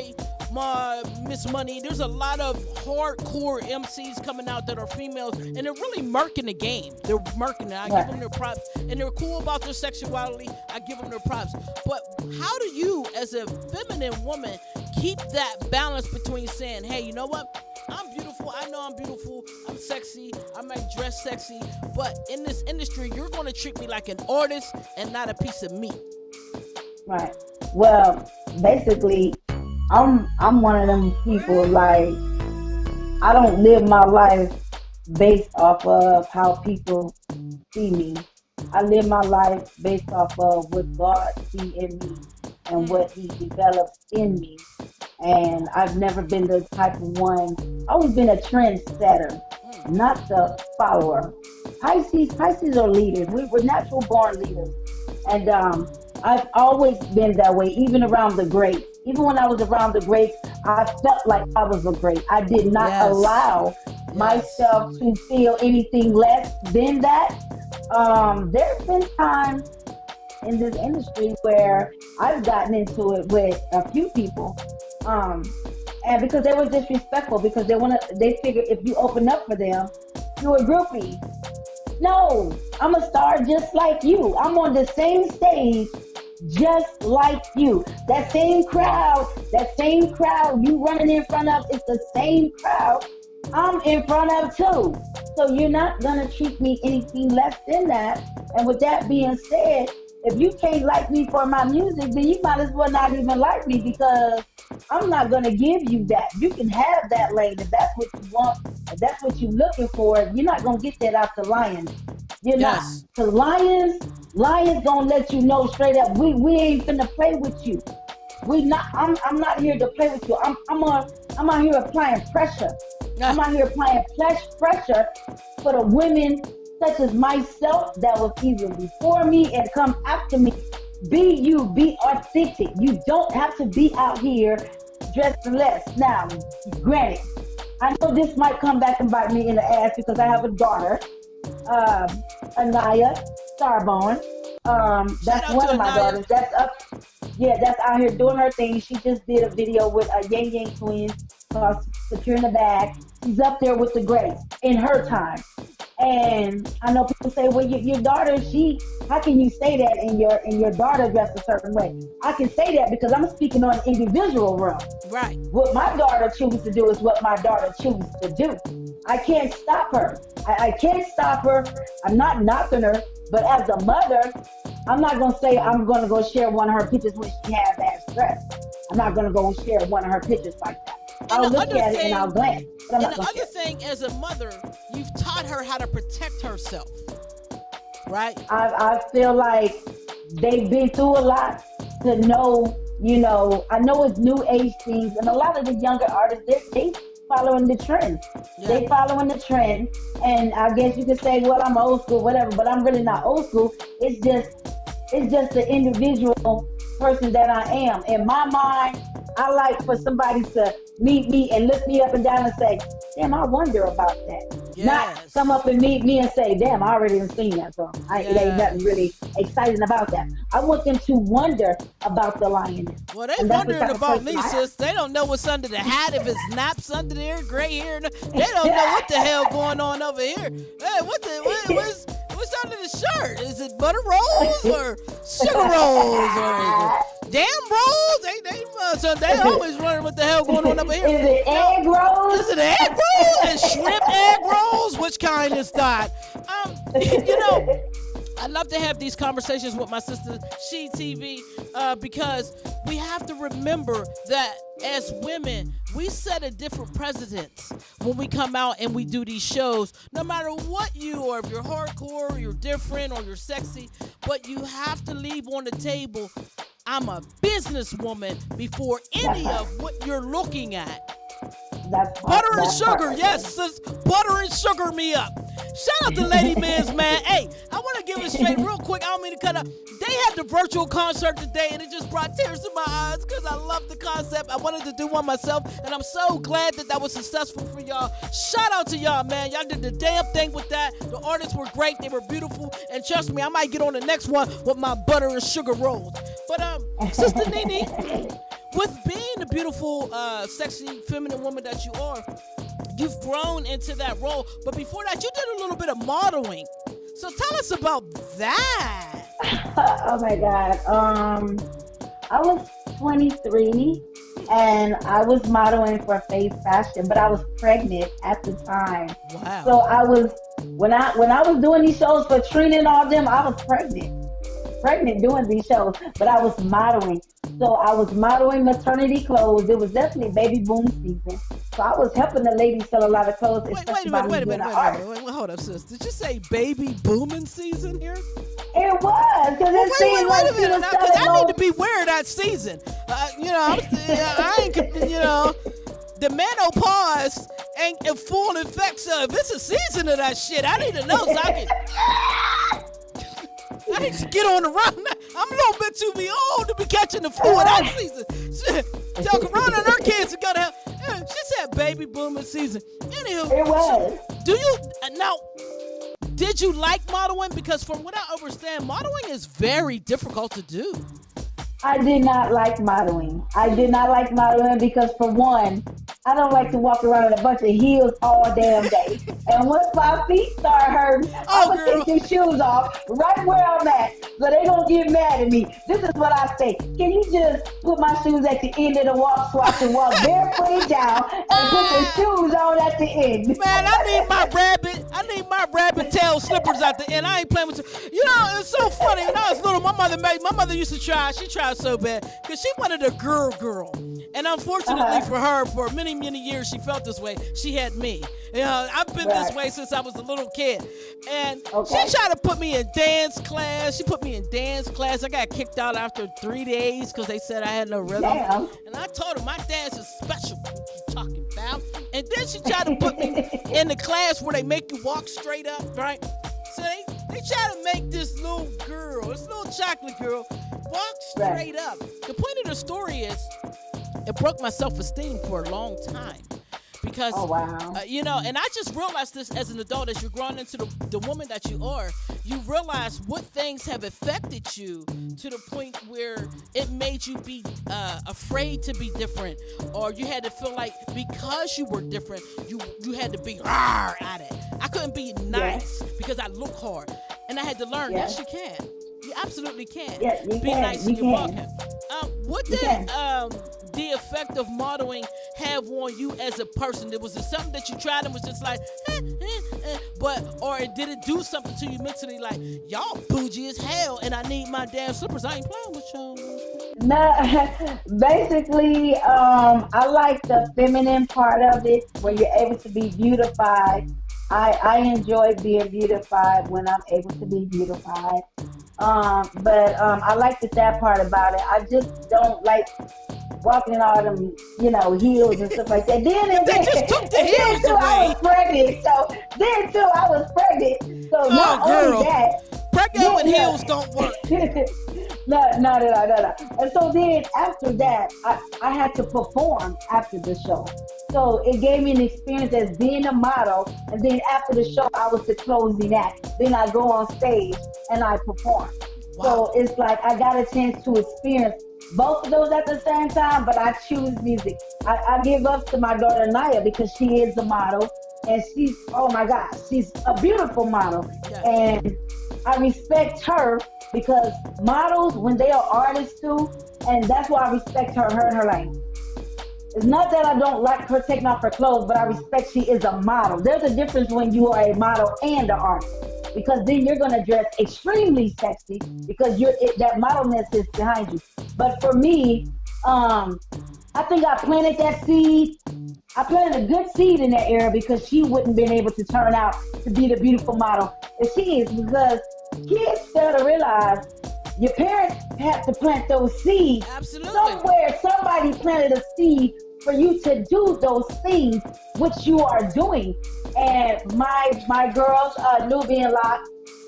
Ma Miss Money. There's a lot of hardcore MCs coming out that are females, and they're really murking the game. They're murking it. I give them their props, and they're cool about their sexuality. I give them their props. But how do you, as a feminine woman, keep that balance between saying, hey, you know what? I'm beautiful. I know I'm beautiful. I'm sexy. I might dress sexy. But in this industry, you're going to treat me like an artist and not a piece of meat. Right. Well, basically, I'm one of them people, like, I don't live my life based off of how people see me. I live my life based off of what God see in me and what he develops in me. And I've never been the type of one, I've always been a trendsetter, not the follower. Pisces are leaders. We're natural born leaders. And I've always been that way, even around the greats. Even when I was around the greats, I felt like I was a great. I did not allow myself to feel anything less than that. There's been times in this industry where I've gotten into it with a few people, and because they were disrespectful, because they figure if you open up for them, you're a groupie. No, I'm a star just like you. I'm on the same stage just like you. That same crowd you running in front of, it's the same crowd I'm in front of too. So you're not gonna treat me anything less than that. And with that being said, if you can't like me for my music, then you might as well not even like me, because I'm not gonna give you that. You can have that lane if that's what you want, if that's what you're looking for. You're not gonna get that out the Lions. You're not. The Lions gonna let you know straight up, we ain't finna play with you. We not. I'm not here to play with you. I'm out here applying pressure. I'm out here applying pressure for the women such as myself that was even before me and come after me. Be you, be authentic. You don't have to be out here dressed less. Now, granted, I know this might come back and bite me in the ass because I have a daughter, Anaya Starborn. That's one of my daughters. That's out here doing her thing. She just did a video with a Yang Yang twin called Securing the Bag. She's up there with the greats in her time. And I know people say, well, your daughter, how can you say that and your daughter dressed a certain way? I can say that because I'm speaking on an individual realm. Right. What my daughter chooses to do is what my daughter chooses to do. I can't stop her. I can't stop her. I'm not knocking her. But as a mother, I'm not going to say I'm going to go share one of her pictures when she has that dress. I'm not going to go share one of her pictures like that. I'll look at it and I'll glance. And the other thing, as a mother, you've taught her how to protect herself, right? I feel like they've been through a lot to know, I know it's new age things, and a lot of the younger artists, they following the trend. Yeah. They following the trend, and I guess you could say, well, I'm old school, whatever, but I'm really not old school. It's just the individual person that I am. In my mind, I like for somebody to meet me and lift me up and down and say, damn, I wonder about that. Yes. Not come up and meet me and say, damn, I already done seen that song. It ain't nothing really exciting about that. I want them to wonder about the Lioness. Well, they wondering about me, sis. They don't know what's under the hat, if it's naps under there, gray hair. They don't know what the hell going on over here. Hey, What's under the shirt? Is it butter rolls or sugar rolls or is it damn rolls? So they always wondering what the hell going on over here. Is it egg rolls? Is it egg rolls? And shrimp egg rolls? Which kind is that? You know, I love to have these conversations with my sister SheTv because we have to remember that as women, we set a different precedence when we come out and we do these shows. No matter what you are, if you're hardcore, or you're different, or you're sexy, but you have to leave on the table, I'm a businesswoman before any of what you're looking at. Butter and sugar, yes, sis. Butter and sugar me up. Shout out to Lady Miz, man. Hey, I want to give it straight real quick. I don't mean to cut up. They had the virtual concert today, and it just brought tears to my eyes because I love the concept. I wanted to do one myself, and I'm so glad that was successful for y'all. Shout out to y'all, man. Y'all did the damn thing with that. The artists were great. They were beautiful. And trust me, I might get on the next one with my butter and sugar rolls. But, Sister Nene, with being the beautiful, sexy, feminine woman that you are, you've grown into that role. But before that, you did a little bit of modeling. So tell us about that. Oh my God. I was 23 and I was modeling for Face Fashion, but I was pregnant at the time. Wow. So I was when I was doing these shows for Trina and all them, I was pregnant doing these shows, but I was modeling. So I was modeling maternity clothes. It was definitely baby boom season. So I was helping the ladies sell a lot of clothes. Wait a minute. Hold up, sis. Did you say baby booming season here? It was, because it seemed like wait a minute, because I need to be aware of that season. I ain't, the menopause ain't in full effect, so if it's a season of that shit, I need to know so I need to get on the run. I'm a little bit too old to be catching the flu of that season. Shit. Tell Corona and her kids to go to hell. She said baby booming season. Anywho, it was. Did you like modeling? Because from what I understand, modeling is very difficult to do. I did not like modeling. Because, for one, I don't like to walk around in a bunch of heels all damn day. And once my feet start hurting, I'm going to take the shoes off right where I'm at so they don't get mad at me. This is what I say. Can you just put my shoes at the end of the walk so I can walk barefooted down and put the shoes on at the end? Man, I need my rabbit tail slippers at the end. I ain't playing with you. You know, it's so funny. When I was little, my mother used to try. She tried so bad because she wanted a girl. And unfortunately for her, for many years, she felt this way. She had me. You know, I've been this way since I was a little kid. And she tried to put me in dance class. I got kicked out after 3 days because they said I had no rhythm. Damn. And I told her my dance is special. What you talking about? And then she tried to put me in the class where they make you walk straight up, right? So they try to make this little chocolate girl, walk straight up. The point of the story is, it broke my self-esteem for a long time. Because, and I just realized this as an adult, as you're growing into the woman that you are, you realize what things have affected you to the point where it made you be afraid to be different, or you had to feel like because you were different, you had to be at it. I couldn't be nice because I look hard, and I had to learn. Yes, you can. You absolutely can. Yes, you be can. nice you in your can. podcast. What did the effect of modeling have on you as a person? Was it something that you tried and was just like, or did it do something to you mentally, like, y'all bougie as hell and I need my damn slippers? I ain't playing with y'all. No, basically, I like the feminine part of it, where you're able to be beautified. I enjoy being beautified when I'm able to be beautified. But I like that part about it. I just don't like walking in all them, heels and stuff like that. They just took the heels away. I was pregnant. So I was pregnant. So not only that. Pregnant with heels don't work. No. And so then after that, I had to perform after the show. So it gave me an experience as being a model. And then after the show, I was the closing act. Then I go on stage and I perform. Wow. So it's like I got a chance to experience both of those at the same time, but I choose music. I give up to my daughter Naya because she is a model. And she's, oh my God, she's a beautiful model. Yeah. And I respect her because models, when they are artists too, and that's why I respect her in her lane. It's not that I don't like her taking off her clothes, but I respect she is a model. There's a difference when you are a model and an artist, because then you're going to dress extremely sexy because that modelness is behind you. But for me, I think I planted that seed. I planted a good seed in that era because she wouldn't been able to turn out to be the beautiful model that she is, because kids fail to realize your parents have to plant those seeds. Absolutely. Somewhere somebody planted a seed for you to do those things which you are doing. And my girl, Nubian Locke,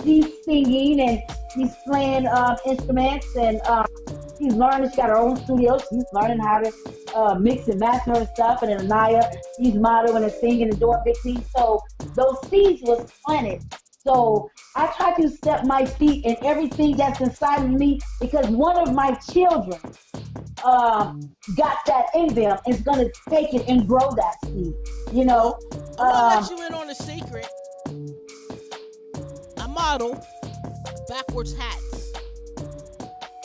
she's singing and she's playing instruments, and she's learning. She got her own studio. She's learning how to mix and master her stuff. And then Anaya, she's modeling and singing and doing big things. So those seeds was planted. So I try to step my feet in everything that's inside of me, because one of my children got that in them, is going to take it and grow that seed, you know. I'm gonna let you in on a secret. I model backwards hats.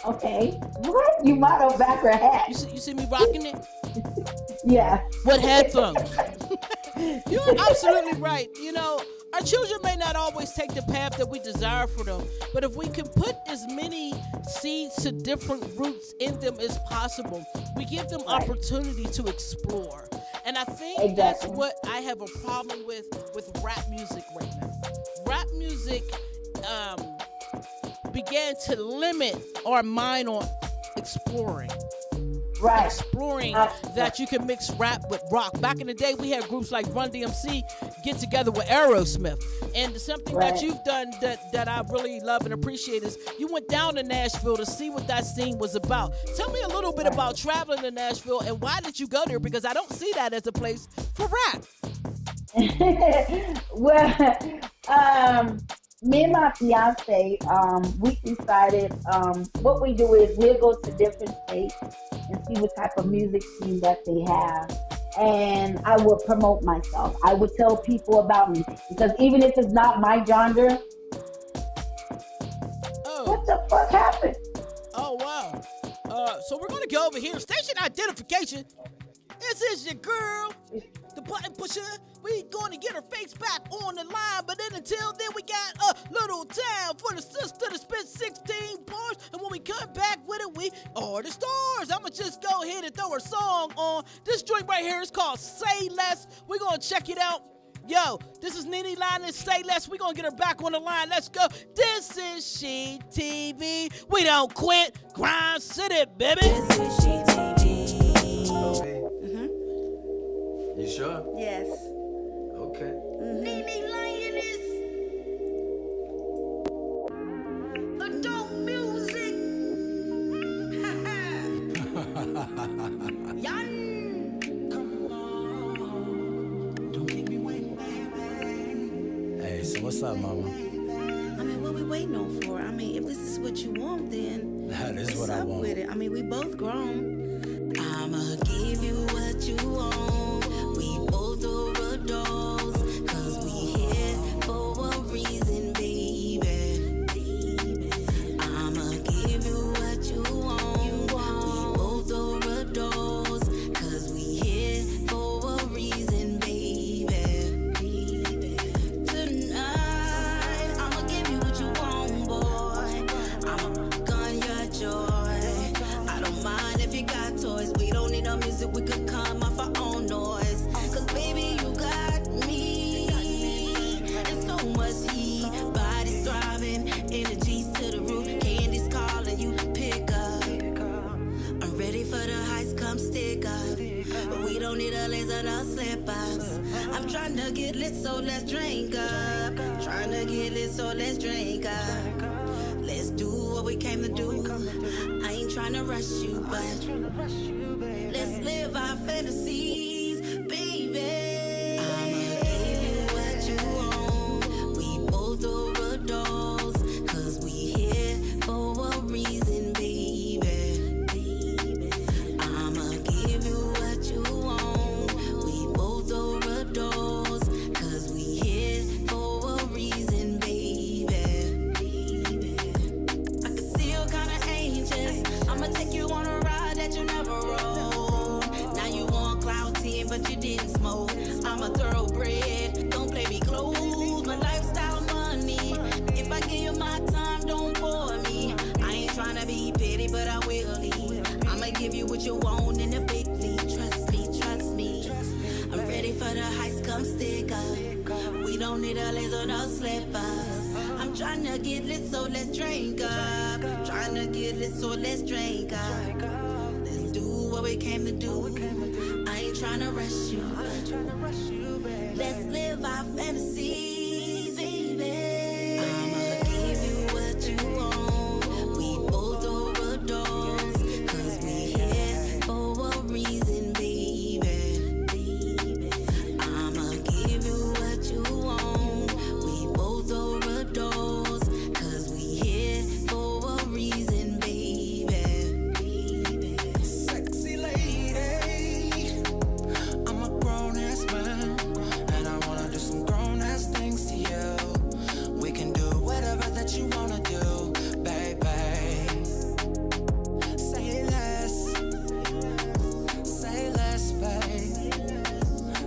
Okay. What? You model backward hats? You see me rocking it? Yeah. With heads on. You're absolutely right. You know, our children may not always take the path that we desire for them, but if we can put as many seeds to different roots in them as possible, we give them opportunity to explore. And I think that's what I have a problem with rap music right now. Rap music began to limit our mind on exploring. Right. Exploring that you can mix rap with rock. Back in the day, we had groups like Run DMC get together with Aerosmith. And something that you've done that I really love and appreciate is you went down to Nashville to see what that scene was about. Tell me a little bit about traveling to Nashville, and why did you go there? Because I don't see that as a place for rap. Well, me and my fiance, we decided what we do is we'll go to different states and see what type of music scene that they have. And I will promote myself. I would tell people about me, because even if it's not my genre, what the fuck happened? Oh, wow. So we're going to go over here. Station identification. This is your girl, the button pusher. We going to get her face back on the line, but then until then, we got a little time for the sister to spit 16 bars, and when we come back with it, we are the stars. I'm going to just go ahead and throw her song on. This joint right here is called Say Less. We're going to check it out. Yo, this is Nene Lioness, Say Less. We're going to get her back on the line. Let's go. This is SheTv. We don't quit. Grind City, baby. This is SheTv. You sure? Yes. Okay. Nene Lioness. Adult music. Yan. Come on. Don't keep me waiting, baby. Hey, so what's up, mama? I mean, what we waiting on for? I mean, if this is what you want, then This is what what's I up want. with it? I mean, we both grown. I'ma give you what you want. We both overdose, 'cause we here for a reason, baby. I'ma give you what you want. We both overdose, 'cause we here for a reason, baby. Tonight, I'ma give you what you want, boy. I'ma gun your joy. I don't mind if you got toys. We don't need no music, we could come off our own noise. 'Cause baby, you got me. And so much heat, body's throbbing, energies to the roof, candy's calling you, pick up. I'm ready for the heights, come stick up. But we don't need a laser, no slip-ups. I'm trying to get lit, so let's drink up. Trying to get lit, so let's drink up. Let's do what we came to do. I ain't trying to rush you, but let's live our fantasies, baby. I'ma give you what you want. We both overdose, 'cause we here for a reason, baby. I'ma give you what you want. We both overdose, 'cause we here for a reason, baby. a thoroughbred. Don't play me close, my lifestyle money. If I give you my time, don't bore me. I ain't tryna be petty, but I will leave. I'ma give you what you want in the big league. Trust me, trust me. I'm ready for the heist, come stick up. We don't need a laser, no slippers. I'm tryna get lit, so let's drink up. Tryna get lit, so let's drink up. Let's do what we came to do. I ain't tryna rush you. Let's live our fantasies, baby. I'ma give you what you want. We both overdose, 'cause we here for a reason, baby. I'ma give you what you want. We both overdose, 'cause we here for a reason, baby. Sexy lady, I'm a grown ass man, and I wanna do some grown ass things to you. We can do whatever that you wanna do, baby. Say less, babe.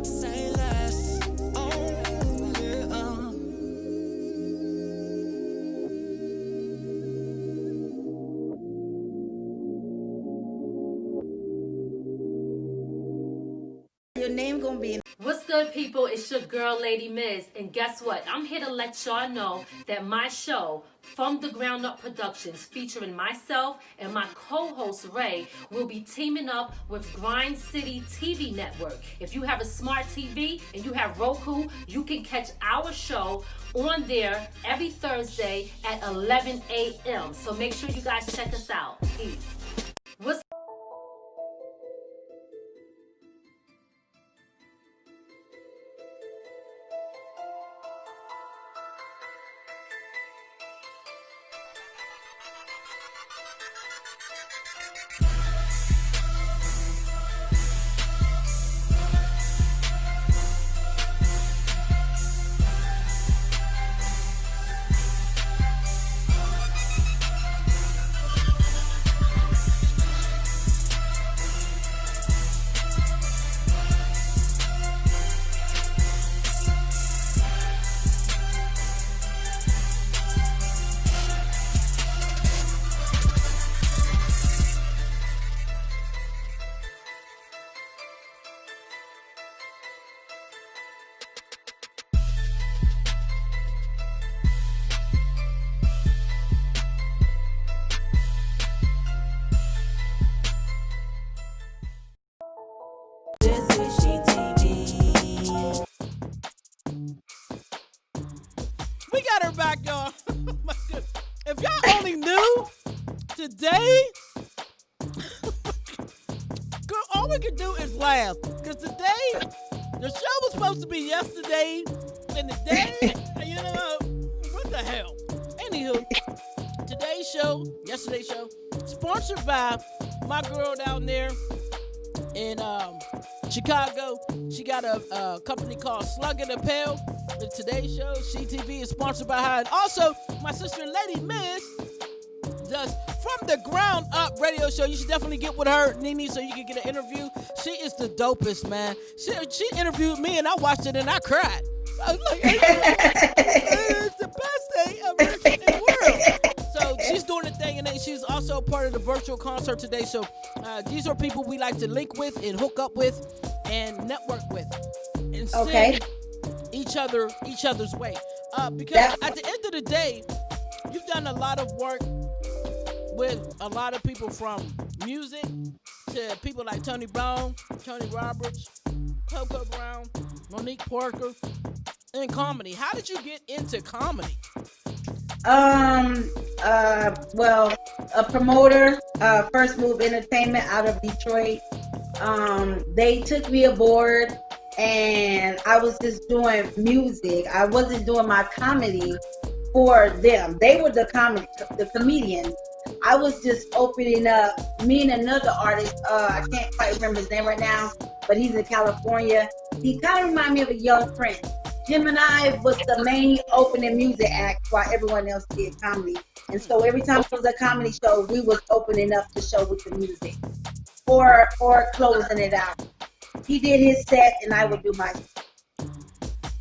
Say less, oh yeah. Your name gonna be in. What's good, people? It's your girl, Lady Miz. And guess what? I'm here to let y'all know that my show, From the Ground Up Productions, featuring myself and my co-host, Ray, will be teaming up with Grind City TV Network. If you have a smart TV and you have Roku, you can catch our show on there every Thursday at 11 a.m. So make sure you guys check us out. Peace. What's This is SheTv. We got her back, y'all. My goodness. If y'all only knew today, girl, all we can do is laugh. Because today, the show was supposed to be yesterday, and today, you know, what the hell? Anywho, today's show, yesterday's show, sponsored by my girl down there in Chicago. She got a company called Slug and a Pail. And today's show, SheTv, is sponsored by her. And also, my sister Lady Miz does From the Ground Up radio show. You should definitely get with her, Nene, so you can get an interview. She is the dopest, man. She interviewed me, and I watched it, and I cried. I was like, it's the best thing ever in the world. So she's doing the thing, and then she's also part of the virtual concert today. So these are people we like to link with and hook up with and network with and send each other's way. Because at the end of the day, you've done a lot of work with a lot of people, from music to people like Tony Brown, Tony Roberts, Coco Brown, Monique Parker, and comedy. How did you get into comedy? Well, a promoter, First Move Entertainment out of Detroit. They took me aboard, and I was just doing music. I wasn't doing my comedy for them. They were the comedians. I was just opening up. Me and another artist, I can't quite remember his name right now, but he's in California. He kind of reminded me of a young Prince. Him and I was the main opening music act while everyone else did comedy. And so every time it was a comedy show, we was opening up the show with the music or closing it out. He did his set and I would do my set.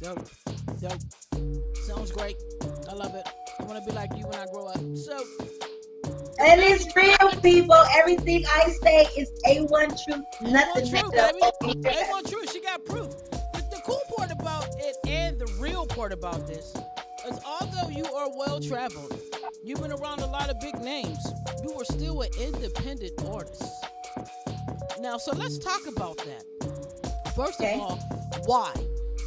Dope. Dope. Sounds great. I love it. I want to be like you when I grow up. So. And it's real, people. Everything I say is A1 truth. Nothing true, made up. baby. A1 true. She got proof. The cool part about it and the real part about this is although you are well traveled, you've been around a lot of big names, you are still an independent artist. Now, so let's talk about that. First of all, why?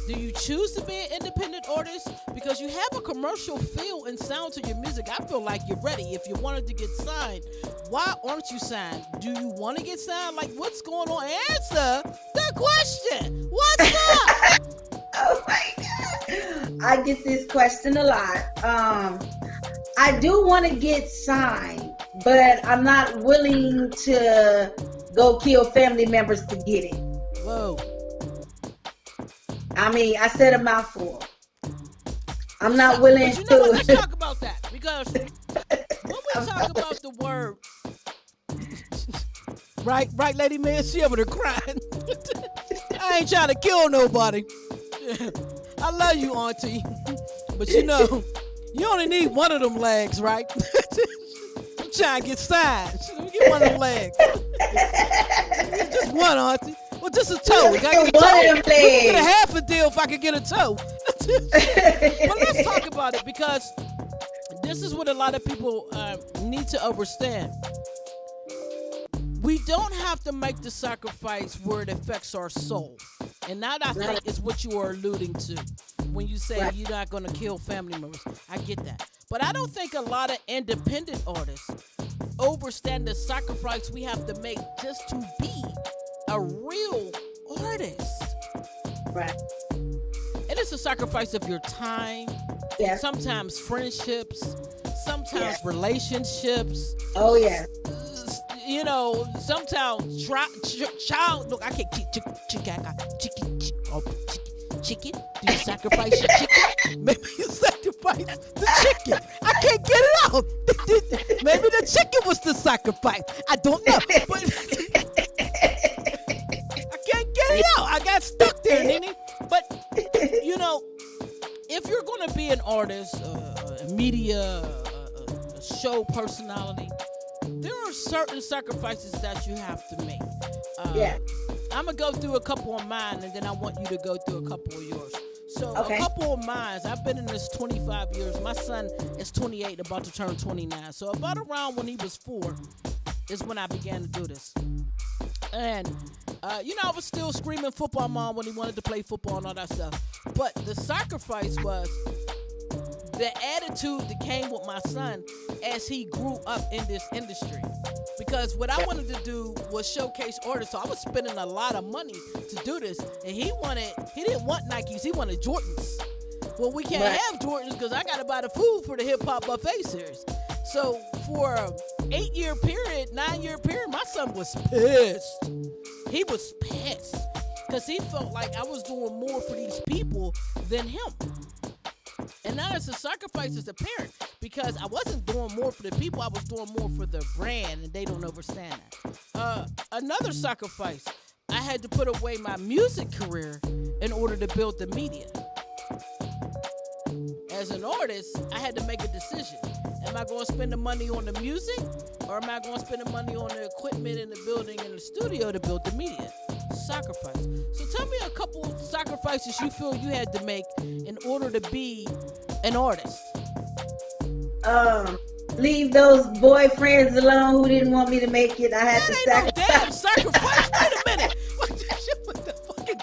Do you choose to be an independent artist? Because you have a commercial feel and sound to your music. I feel like you're ready. If you wanted to get signed, why aren't you signed? Do you want to get signed? Like, what's going on? Answer the question. What's up? Oh my God. I get this question a lot. I do want to get signed, but I'm not willing to go kill family members to get it. Whoa. I mean, I said a mouthful. I'm not willing but you know what? Let's to. talk about that. Because when we talk about the word, right, Lady Man, she over there crying. I ain't trying to kill nobody. I love you, Auntie. But you know, you only need one of them legs, right? I'm trying to get signed. Let me get one of them legs. Just one, Auntie. Well, just a toe. Can I get a toe? We can get a half a deal if I could get a toe. But let's talk about it, because this is what a lot of people need to understand. We don't have to make the sacrifice where it affects our soul. And that, I think, is what you are alluding to when you say you're not going to kill family members. I get that. But I don't think a lot of independent artists understand the sacrifice we have to make just to be a real artist. Right. It is a sacrifice of your time, sometimes friendships, sometimes relationships. Oh, yeah. You know, sometimes child. Look, I can't chicken. Do you sacrifice your chicken? Maybe you sacrifice the chicken. I can't get it out. Maybe the chicken was the sacrifice. I don't know. But I can't get it out. I got stuck there, Nene. But, you know, if you're going to be an artist, a media, a show personality, there are certain sacrifices that you have to make. I'm going to go through a couple of mine, and then I want you to go through a couple of yours. So a couple of mine, I've been in this 25 years. My son is 28, about to turn 29. So about around when he was 4 is when I began to do this. And, you know, I was still screaming football mom when he wanted to play football and all that stuff. But the sacrifice was the attitude that came with my son as he grew up in this industry. Because what I wanted to do was showcase artists, so I was spending a lot of money to do this. And he didn't want Nikes, he wanted Jordans. Well, we can't have Jordans because I got to buy the food for the Hip Hop Buffet series. So for an 8-year period, 9-year period, my son was pissed. He was pissed because he felt like I was doing more for these people than him. And now it's a sacrifice as a parent, because I wasn't doing more for the people, I was doing more for the brand, and they don't understand that. Another sacrifice, I had to put away my music career in order to build the media. As an artist, I had to make a decision. Am I going to spend the money on the music, or am I going to spend the money on the equipment in the building and the studio to build the media? Sacrifice. So tell me a couple of sacrifices you feel you had to make in order to be an artist. Leave those boyfriends alone who didn't want me to make it. I had to sacrifice. No damn sacrifice. Wait a minute. What the fucking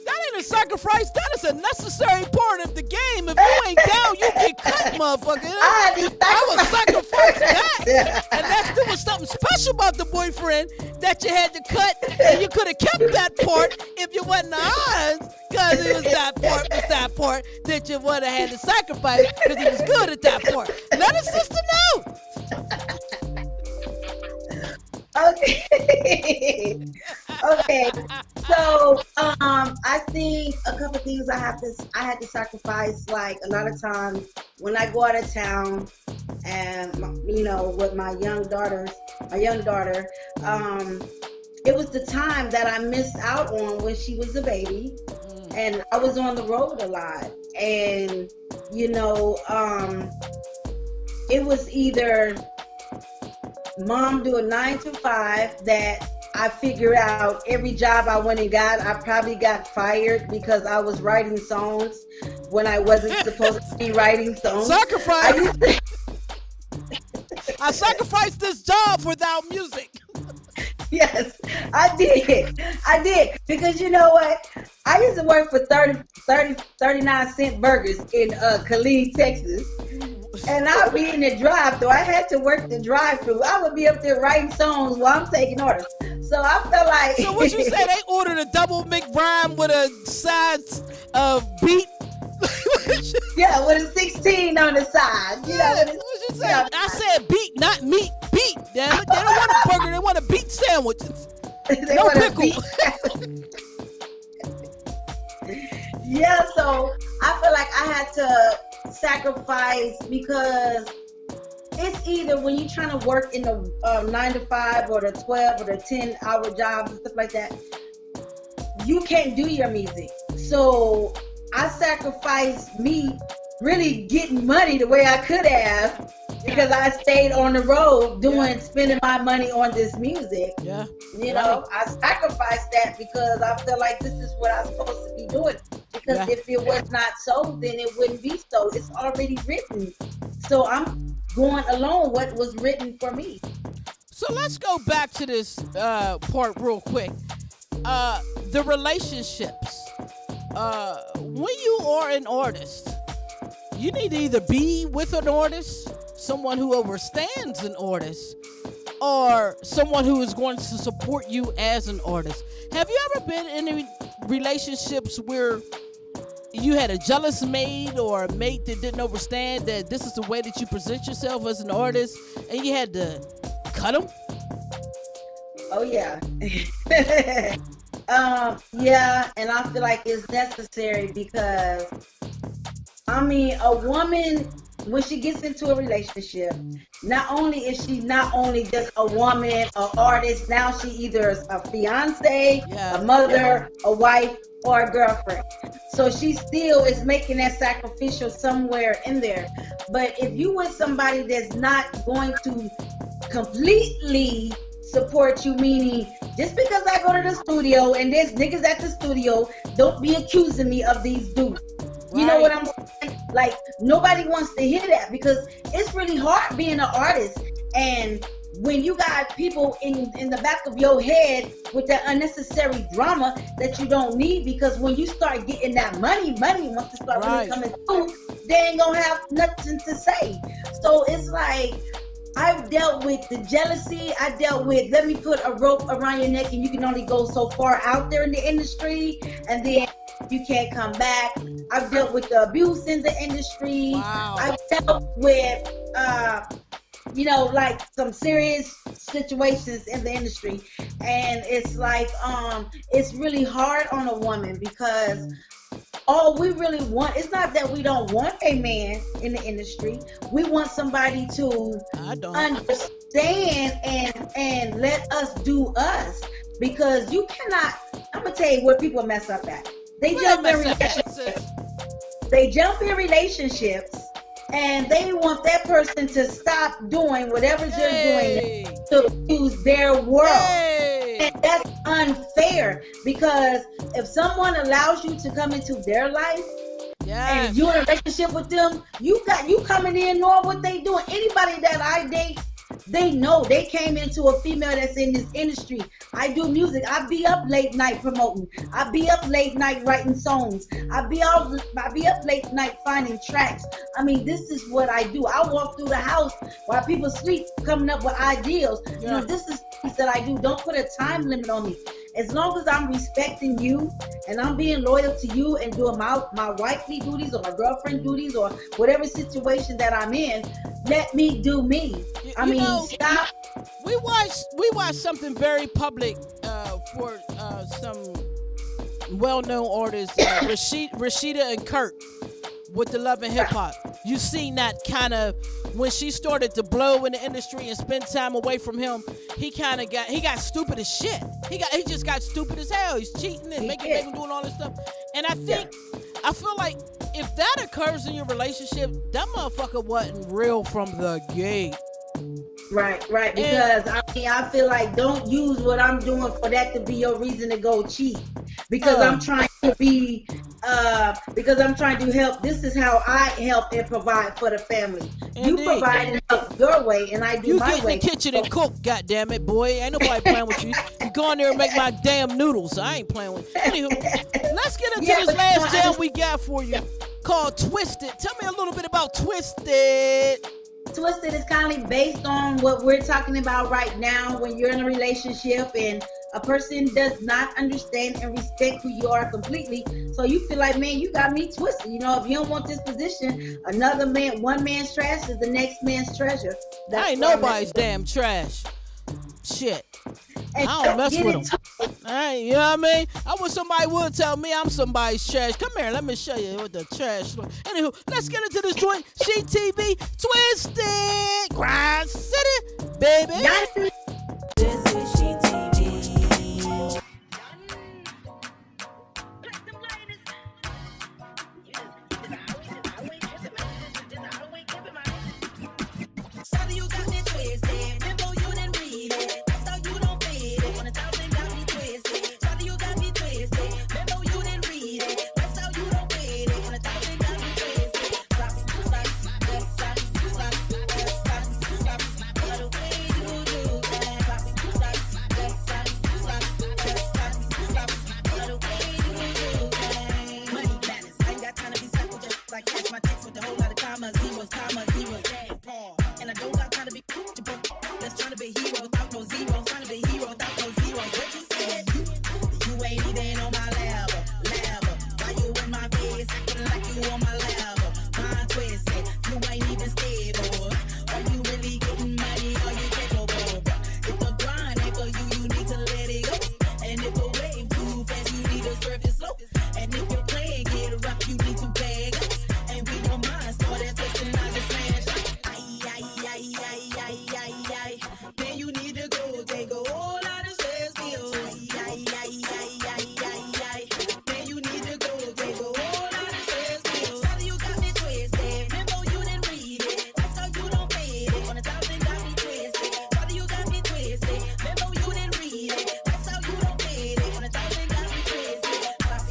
that ain't a sacrifice. That is a necessary part of the game. If you ain't down, you get cut, motherfucker. I was sacrificing that. And there was something special about the boyfriend that you had to cut, and you could have kept that part if you wasn't honest, because it was that part that you would have had to sacrifice because he was good at that part. Let his sister know. Okay. So I think a couple things I had to sacrifice. Like a lot of times when I go out of town, and you know, with my young daughter, it was the time that I missed out on when she was a baby. and I was on the road a lot. And, you know, it was either mom do a 9 to 5 that I figured out every job I went and got, I probably got fired because I was writing songs when I wasn't supposed to be writing songs. Sacrifice. I sacrificed this job without music. Yes, I did. Because you know what? I used to work for 39-cent burgers in Killeen, Texas. And I'd be in the drive-thru. I had to work the drive-thru. I would be up there writing songs while I'm taking orders. So I felt like... So what you say, they ordered a double McBride with a side beat? Yeah, with a 16 on the side. You know, what you say? I said beat, not meat. Beat. Damn it. They don't want a burger. They want a beat sandwich. They no want pickle. Yeah, so I feel like I had to sacrifice because it's either when you're trying to work in the 9 to 5 or the 12 or the 10-hour jobs and stuff like that, you can't do your music. So I sacrificed me really getting money the way I could have because I stayed on the road spending my money on this music. Yeah. You know, I sacrificed that because I feel like this is what I'm supposed to be doing. Because if it was not so, then it wouldn't be so. It's already written. So I'm going along what was written for me. So let's go back to this part real quick. The relationships. When you are an artist, you need to either be with an artist, someone who understands an artist, or someone who is going to support you as an artist. Have you ever been in any relationships where you had a jealous mate or a mate that didn't understand that this is the way that you present yourself as an artist, and you had to cut them? Oh, yeah. Yeah, and I feel like it's necessary because, I mean, a woman, when she gets into a relationship, not only is she not only just a woman, an artist, now she either is a fiance, a mother, a wife, or a girlfriend. So she still is making that sacrificial somewhere in there. But if you with somebody that's not going to completely support you, meaning just because I go to the studio and there's niggas at the studio, don't be accusing me of these dudes. You know what I'm saying? Like, nobody wants to hear that because it's really hard being an artist. And when you got people in the back of your head with that unnecessary drama that you don't need, because when you start getting that money once it start really coming through, they ain't gonna have nothing to say. So it's like, I've dealt with the jealousy. I dealt with, let me put a rope around your neck and you can only go so far out there in the industry, and then you can't come back. I've dealt with the abuse in the industry. Wow. I've dealt with, you know, like some serious situations in the industry. And it's like, it's really hard on a woman because all we really want, it's not that we don't want a man in the industry. We want somebody to understand and let us do us, because you cannot, I'm gonna tell you where people mess up at. They jump in relationships. They jump in relationships and they want that person to stop doing whatever they're doing to use their world. And that's unfair, because if someone allows you to come into their life and you're in a relationship with them, you coming in knowing what they doing. Anybody that I date, they know they came into a female that's in this industry. I do music. I be up late night promoting. I be up late night writing songs. I be up late night finding tracks. I mean, this is what I do. I walk through the house while people sleep, coming up with ideas. You know, this is things that I do. Don't put a time limit on me. As long as I'm respecting you and I'm being loyal to you and doing my wifely duties or my girlfriend duties or whatever situation that I'm in, let me do me. I mean, stop. We watched something very public for some well-known artists, Rashida and Kurt, with the Love and Hip Hop. You seen that kind of when she started to blow in the industry and spend time away from him. He got stupid as shit. He just got stupid as hell. He's cheating and making doing all this stuff. And I feel like if that occurs in your relationship, that motherfucker wasn't real from the gate. Right. Because I feel like don't use what I'm doing for that to be your reason to go cheat. Because I'm trying to be, because I'm trying to help. This is how I help and provide for the family. Indeed. You provide and help your way, and I do You my get in way. the kitchen and cook, goddammit, boy. Ain't nobody playing with you. You go in there and make my damn noodles. I ain't playing with you. Anywho, let's get into this last jam we got for you called Twisted. Tell me a little bit about Twisted. Twisted is kind of based on what we're talking about right now when you're in a relationship and a person does not understand and respect who you are completely. So you feel like, man, you got me twisted. You know, if you don't want this position, another man, one man's trash is the next man's treasure. I ain't nobody's damn trash. Shit. And I don't mess with them. You know what I mean? I wish somebody would tell me I'm somebody's trash. Come here, let me show you what the trash looks. Anywho, let's get into this joint. SheTv, Twisted, Grind City, baby. This is SheTv. Sorry you got me twisted. Remember you didn't read it. That's how you don't fit it. 1,000 got me twisted. Sorry you got me twisted. Remember you didn't read it. That's how you don't fit it. 1,000 got me twisted. Stop. But the way you do that. Stop. But the way you do that. Money balance. I ain't got time to be simple. Just like cash my checks with a whole lot of commas, zeros, damn, Paul. And I don't got time to be just trying to be hero without no zeros, trying to be hero without no zeros. What you said? You ain't even on my level. Why you in my face, acting like you on my level? Mind twisted, you ain't even stable. Are you really getting money? Are you capable? If the grind ain't for you, you need to let it go. And if the wave too fast, you need to surf it slow. And if your plan get rough, you need to bag up. And we don't mind, so that's twisting, I just smash. Then you need to go take a whole lot of stress pills. Then you need to go take a whole lot of stress pills. Sorry you got me twisted. Remember you didn't read it. That's how you don't fit it. 1,000 got me twisted. Sorry you got me twisted. Remember you didn't read it. That's how you don't fit it. 1,000 got me twisted. But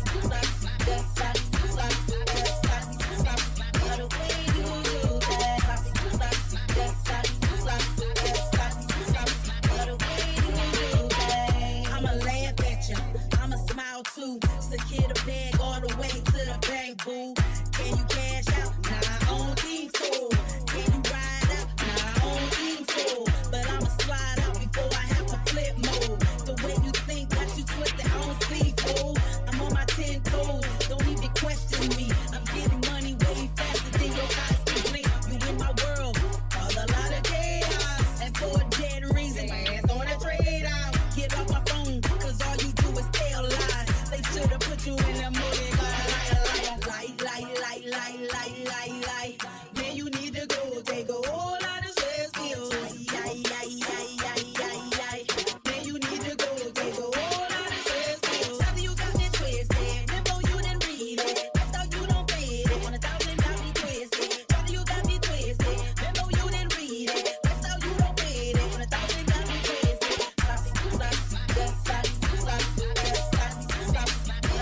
the way you do that. I'ma laugh at you, I'ma smile too. Secure the bag all the way to the bank, boo. Can you cash out? Nah, I don't think so. Can you ride out? Nah, I don't think so. But I'ma slide out before I have to flip mode. The way you think got you twisted, I don't sleep, fool. I'm on my 10 toes, don't even question me. I'm getting money way faster than your eyes can blink. You in my world, all a lot of chaos. And for a dead reason, my ass on a trade out. Get off my phone, cause all you do is tell lies. They should've put you in the movie, lie. Then you need to go take a whole lot of stress pills. Then you need to go take a whole lot of stress pills. Sorry you got me twisted. Remember you didn't read it. That's how you don't fit it. 1,000 got me twisted. Sorry you got me twisted. Remember you didn't read it. That's how you don't fit it. 1,000 got me twisted. But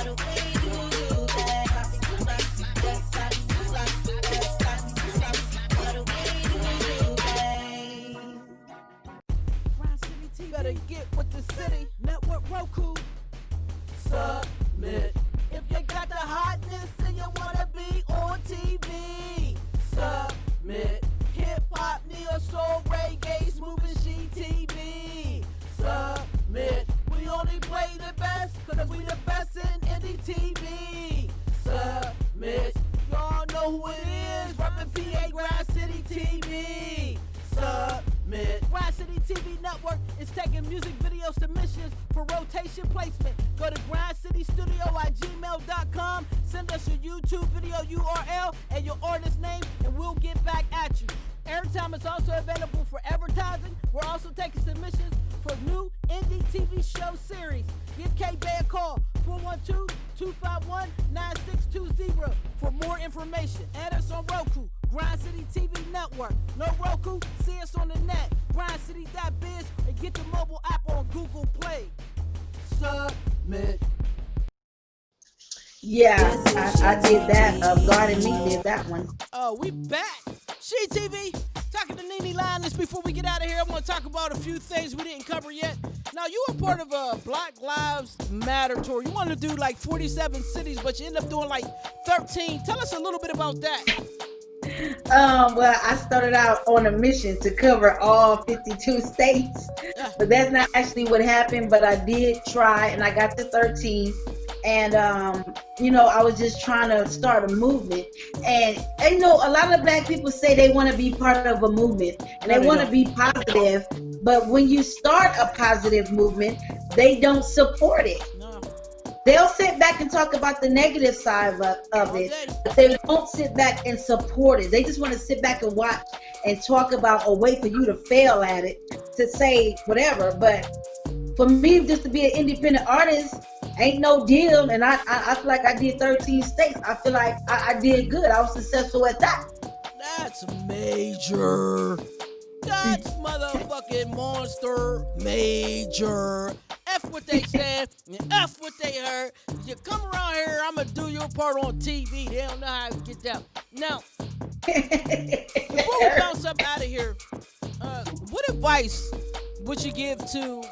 the way you do that. But the way you do that. Better get with the city. Network Roku. Submit. If you got the hotness and you wanna be on TV. Submit. Hip hop, neo soul, reggae, smoothing SheTv. Submit. We only play the best, cause we the best in indie TV. Submit. Y'all know who it is. Reppin' PA Grind City TV. Submit. Grind City TV Network is taking music video submissions for rotation placement. Go to grindcitystudio@gmail.com. Send us your YouTube video URL and your artist name, and we'll get back at you. Airtime is also available for advertising. We're also taking submissions for new indie TV show series. Give K-Bay a call, 412 251-9620 for more information. Add us on Roku, Grind City TV Network. No Roku? See us on the net, grindcity.biz, and get the mobile app on Google Play. Submit. Yeah, I did that. God and me did that one. Oh, we back. SheTv, talking to Nene Lioness. Before we get out of here, I want to talk about a few things we didn't cover yet. Now, you were part of a Black Lives Matter tour. You wanted to do like 47 cities, but you ended up doing like 13. Tell us a little bit about that. Well, I started out on a mission to cover all 52 states, but that's not actually what happened. But I did try, and I got to 13. And I was just trying to start a movement. And a lot of black people say they want to be part of a movement and they want to be positive. But when you start a positive movement, they don't support it. No. They'll sit back and talk about the negative side of it, but they won't sit back and support it. They just want to sit back and watch and talk about or wait for you to fail at it to say whatever. But for me, just to be an independent artist ain't no deal. And I feel like I did 13 states. I feel like I did good. I was successful at that. That's major. That's motherfucking monster major. F what they said and F what they heard. You come around here, I'm going to do your part on TV. They don't know how to get down. Now, before we bounce up out of here, what advice would you give to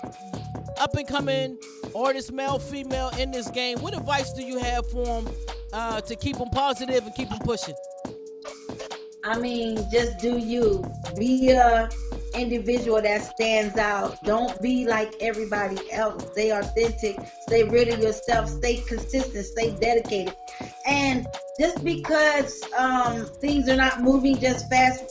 up and coming artists, male, female, in this game? What advice do you have for them to keep them positive and keep them pushing? I mean, just do you. Be a individual that stands out. Don't be like everybody else. Stay authentic. Stay real to yourself. Stay consistent. Stay dedicated. And just because things are not moving just fast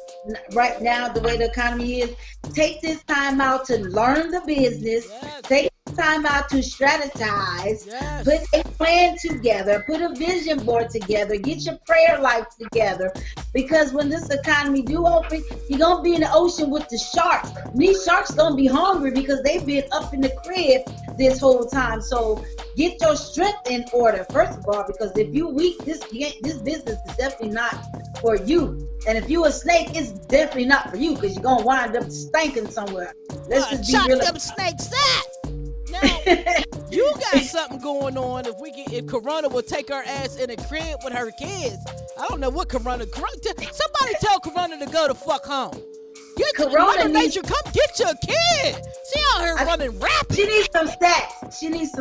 right now, the way the economy is, take this time out to learn the business. Yes. Take time out to strategize. Yes. Put a plan together. Put a vision board together. Get your prayer life together. Because when this economy do open, you're going to be in the ocean with the sharks. And these sharks going to be hungry because they've been up in the crib this whole time. So get your strength in order, first of all, because if you weak, this business is definitely not for you. And if you a snake, it's definitely not for you because you're going to wind up stinking somewhere. Let's just be real. Them snakes out. Now, you got something going on. If Corona would take her ass in a crib with her kids, I don't know what Corona. Somebody tell Corona to go to fuck home. Mother Nature, come get your kid. She out here running rapid. She needs some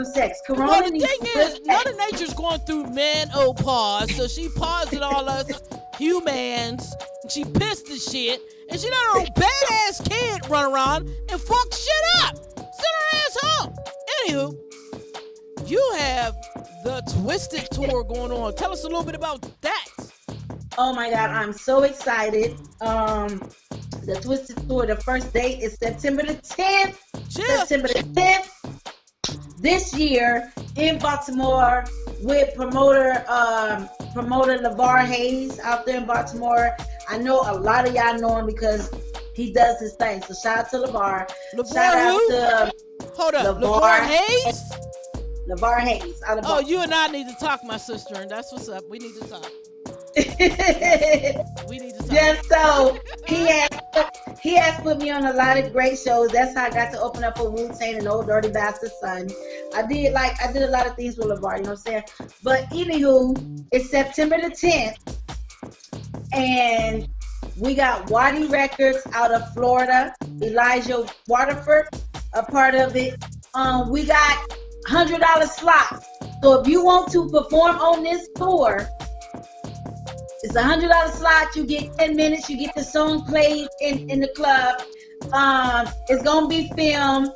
sex. Corona Well, the needs thing some is, sex. Mother Nature's going through menopause, so she paused it all us humans. And she pissed the shit, and she let her old badass kid run around and fuck shit up. Send her ass home. Anywho, you have the Twisted Tour going on. Tell us a little bit about that. Oh my God, I'm so excited. The Twisted Tour, the first date is September the 10th. Yeah. September the 10th. This year in Baltimore with promoter LeVar Hayes out there in Baltimore. I know a lot of y'all know him because he does his thing. So shout out to LeVar. Shout out to Hold up, LeVar Hayes? LeVar Hayes out of Oh, Baltimore. you and I need to talk, my sister, and that's what's up. We need to talk. We need to talk. Just so he has put me on a lot of great shows. That's how I got to open up for Wu-Tang and Old Dirty Bastard Son. I did a lot of things with LeVar, you know what I'm saying? But anywho, it's September the 10th, and we got Waddy Records out of Florida. Elijah Waterford, a part of it. We got $100 slots. So if you want to perform on this tour, it's a $100 slot. You get 10 minutes. You get the song played in the club. It's gonna be filmed.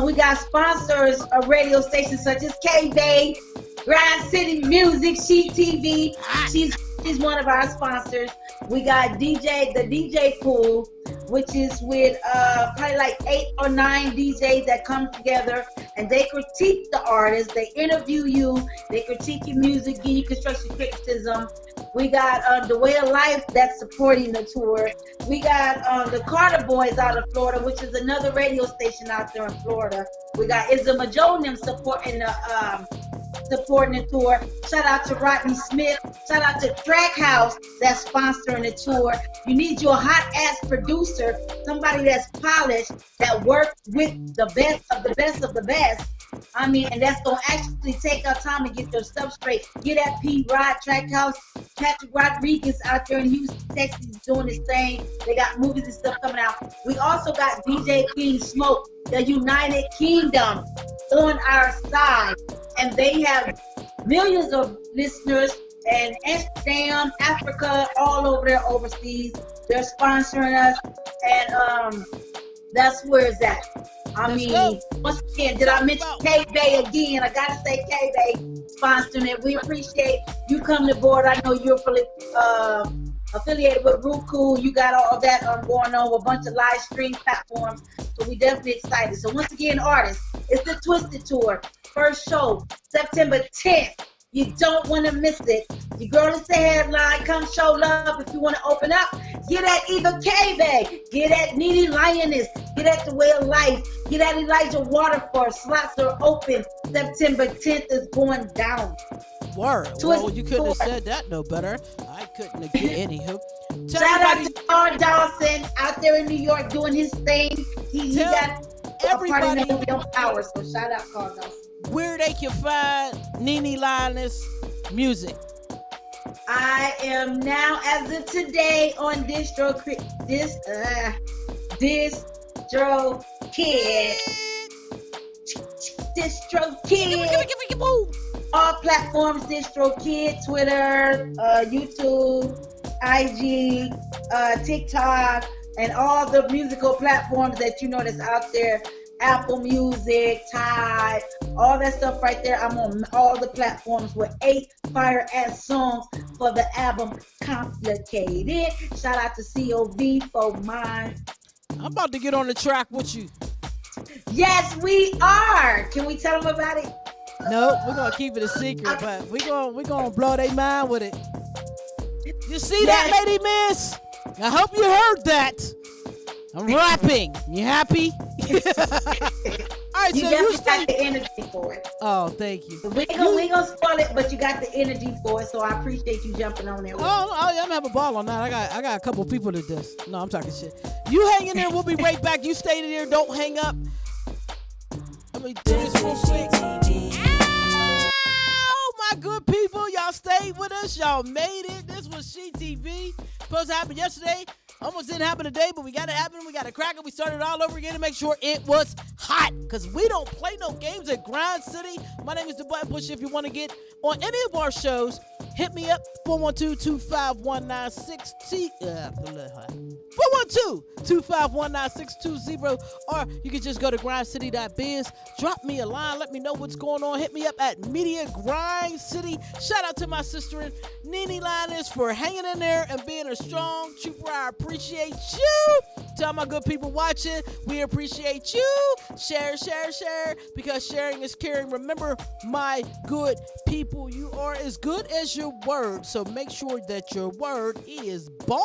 We got sponsors of radio stations such as K-Bay, Grind City Music, SheTv. She's one of our sponsors. We got the DJ Pool, which is with probably like 8 or 9 DJs that come together and they critique the artist. They interview you. They critique your music, give you constructive criticism. We got The Way of Life that's supporting the tour. We got the Carter Boys out of Florida, which is another radio station out there in Florida. We got Isma Joe and them supporting supporting the tour. Shout out to Rodney Smith. Shout out to Track House that's sponsoring the tour. You need your hot ass producer, somebody that's polished, that works with the best of the best of the best. I mean, and that's gonna actually take our time to get your stuff straight. Get that P. Rod, Track House, Patrick Rodriguez out there in Houston, Texas, doing his thing. They got movies and stuff coming out. We also got DJ King Smoke, the United Kingdom, on our side, and they have millions of listeners and Amsterdam, Africa, all over there overseas. They're sponsoring us, and that's where it's at. Let's go. Once again, did I mention K-Bay again? I gotta say K-Bay sponsoring it. We appreciate you coming aboard. I know you're affiliated with Roku. You got all that going on with a bunch of live stream platforms. So we definitely excited. So once again, artists, it's the Twisted Tour. First show, September 10th. You don't want to miss it. Your girl is the headline. Come show love if you want to open up. Get at Eva K-Bay. Get at Nene Lioness. Get at The Way of Life. Get at Elijah Waterford. Slots are open. September 10th is going down. Word. Well, you couldn't have said that no better. I couldn't have get any hook. Shout out to Carl Dawson out there in New York doing his thing. He got everybody on power. So shout out Carl Dawson. Where they can find Nene Lioness music. I am now, as of today, on DistroKid. All platforms, DistroKid, Twitter, YouTube, IG, TikTok, and all the musical platforms that you know that's out there. Apple Music, Tidal, all that stuff right there. I'm on all the platforms with 8 fire-ass songs for the album Complicated. Shout out to COV for mine. I'm about to get on the track with you. Yes, we are. Can we tell them about it? No, we're going to keep it a secret, but we're gonna blow their mind with it. You see that, Lady Miss? I hope you heard that. I'm rapping. You happy? All right, you so definitely got the energy for it. Oh, thank you. We ain't gonna spoil it, but you got the energy for it, so I appreciate you jumping on there. I'm gonna have a ball on that. I got a couple people to this. No, I'm talking shit. You hang in there. We'll be right back. You stay there. Don't hang up. Let me do this real quick. Ow, my good people, y'all stayed with us. Y'all made it. This was SheTv. Supposed to happen yesterday. Almost didn't happen today, but we got it happen. We got to crack it. We started all over again to make sure it was hot, because we don't play no games at Grind City. My name is The Button Pusher. If you want to get on any of our shows, hit me up, 412-251-96T. 412-251-9620, or you can just go to grindcity.biz. Drop me a line. Let me know what's going on. Hit me up at Media Grind City. Shout out to my sister, Nene Lioness, for hanging in there and being a strong trooper. I appreciate you. Tell my good people watching, we appreciate you. Share, because sharing is caring. Remember, my good people, you are as good as your word, so make sure that your word is born.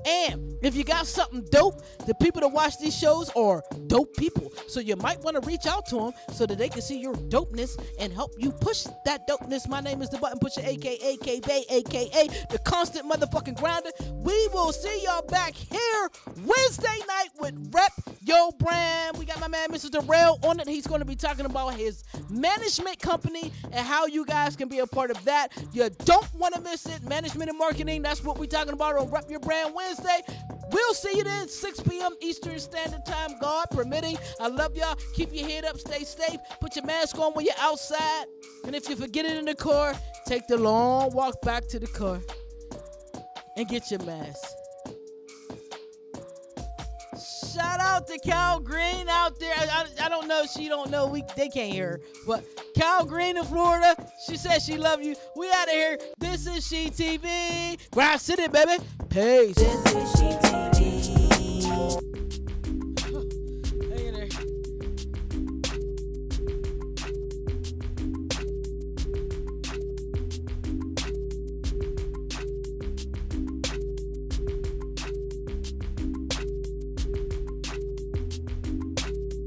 And if you got something dope, the people that watch these shows are dope people, so you might want to reach out to them so that they can see your dopeness and help you push that dopeness. My name is The Button Pusher, aka K-Bay, aka the constant motherfucking grinder. We will see y'all back here Wednesday night with Rep Yo Brand. We got my man Mr. Darrell on it. He's going to be talking about his management company and how you guys can be a part of that. You don't want to miss it. Management and marketing, that's what we're talking about on Rep Your Brand Wednesday. We'll see you then, 6 p.m. Eastern Standard Time, God permitting. I love y'all. Keep your head up. Stay safe. Put your mask on when you're outside. And if you forget it in the car, take the long walk back to the car and get your mask. Shout out to Cal Green out there. I don't know. She don't know. They can't hear her. But Cal Green in Florida, she says she love you. We out of here. This is SheTv. Grind City, baby. Peace. This is SheTv.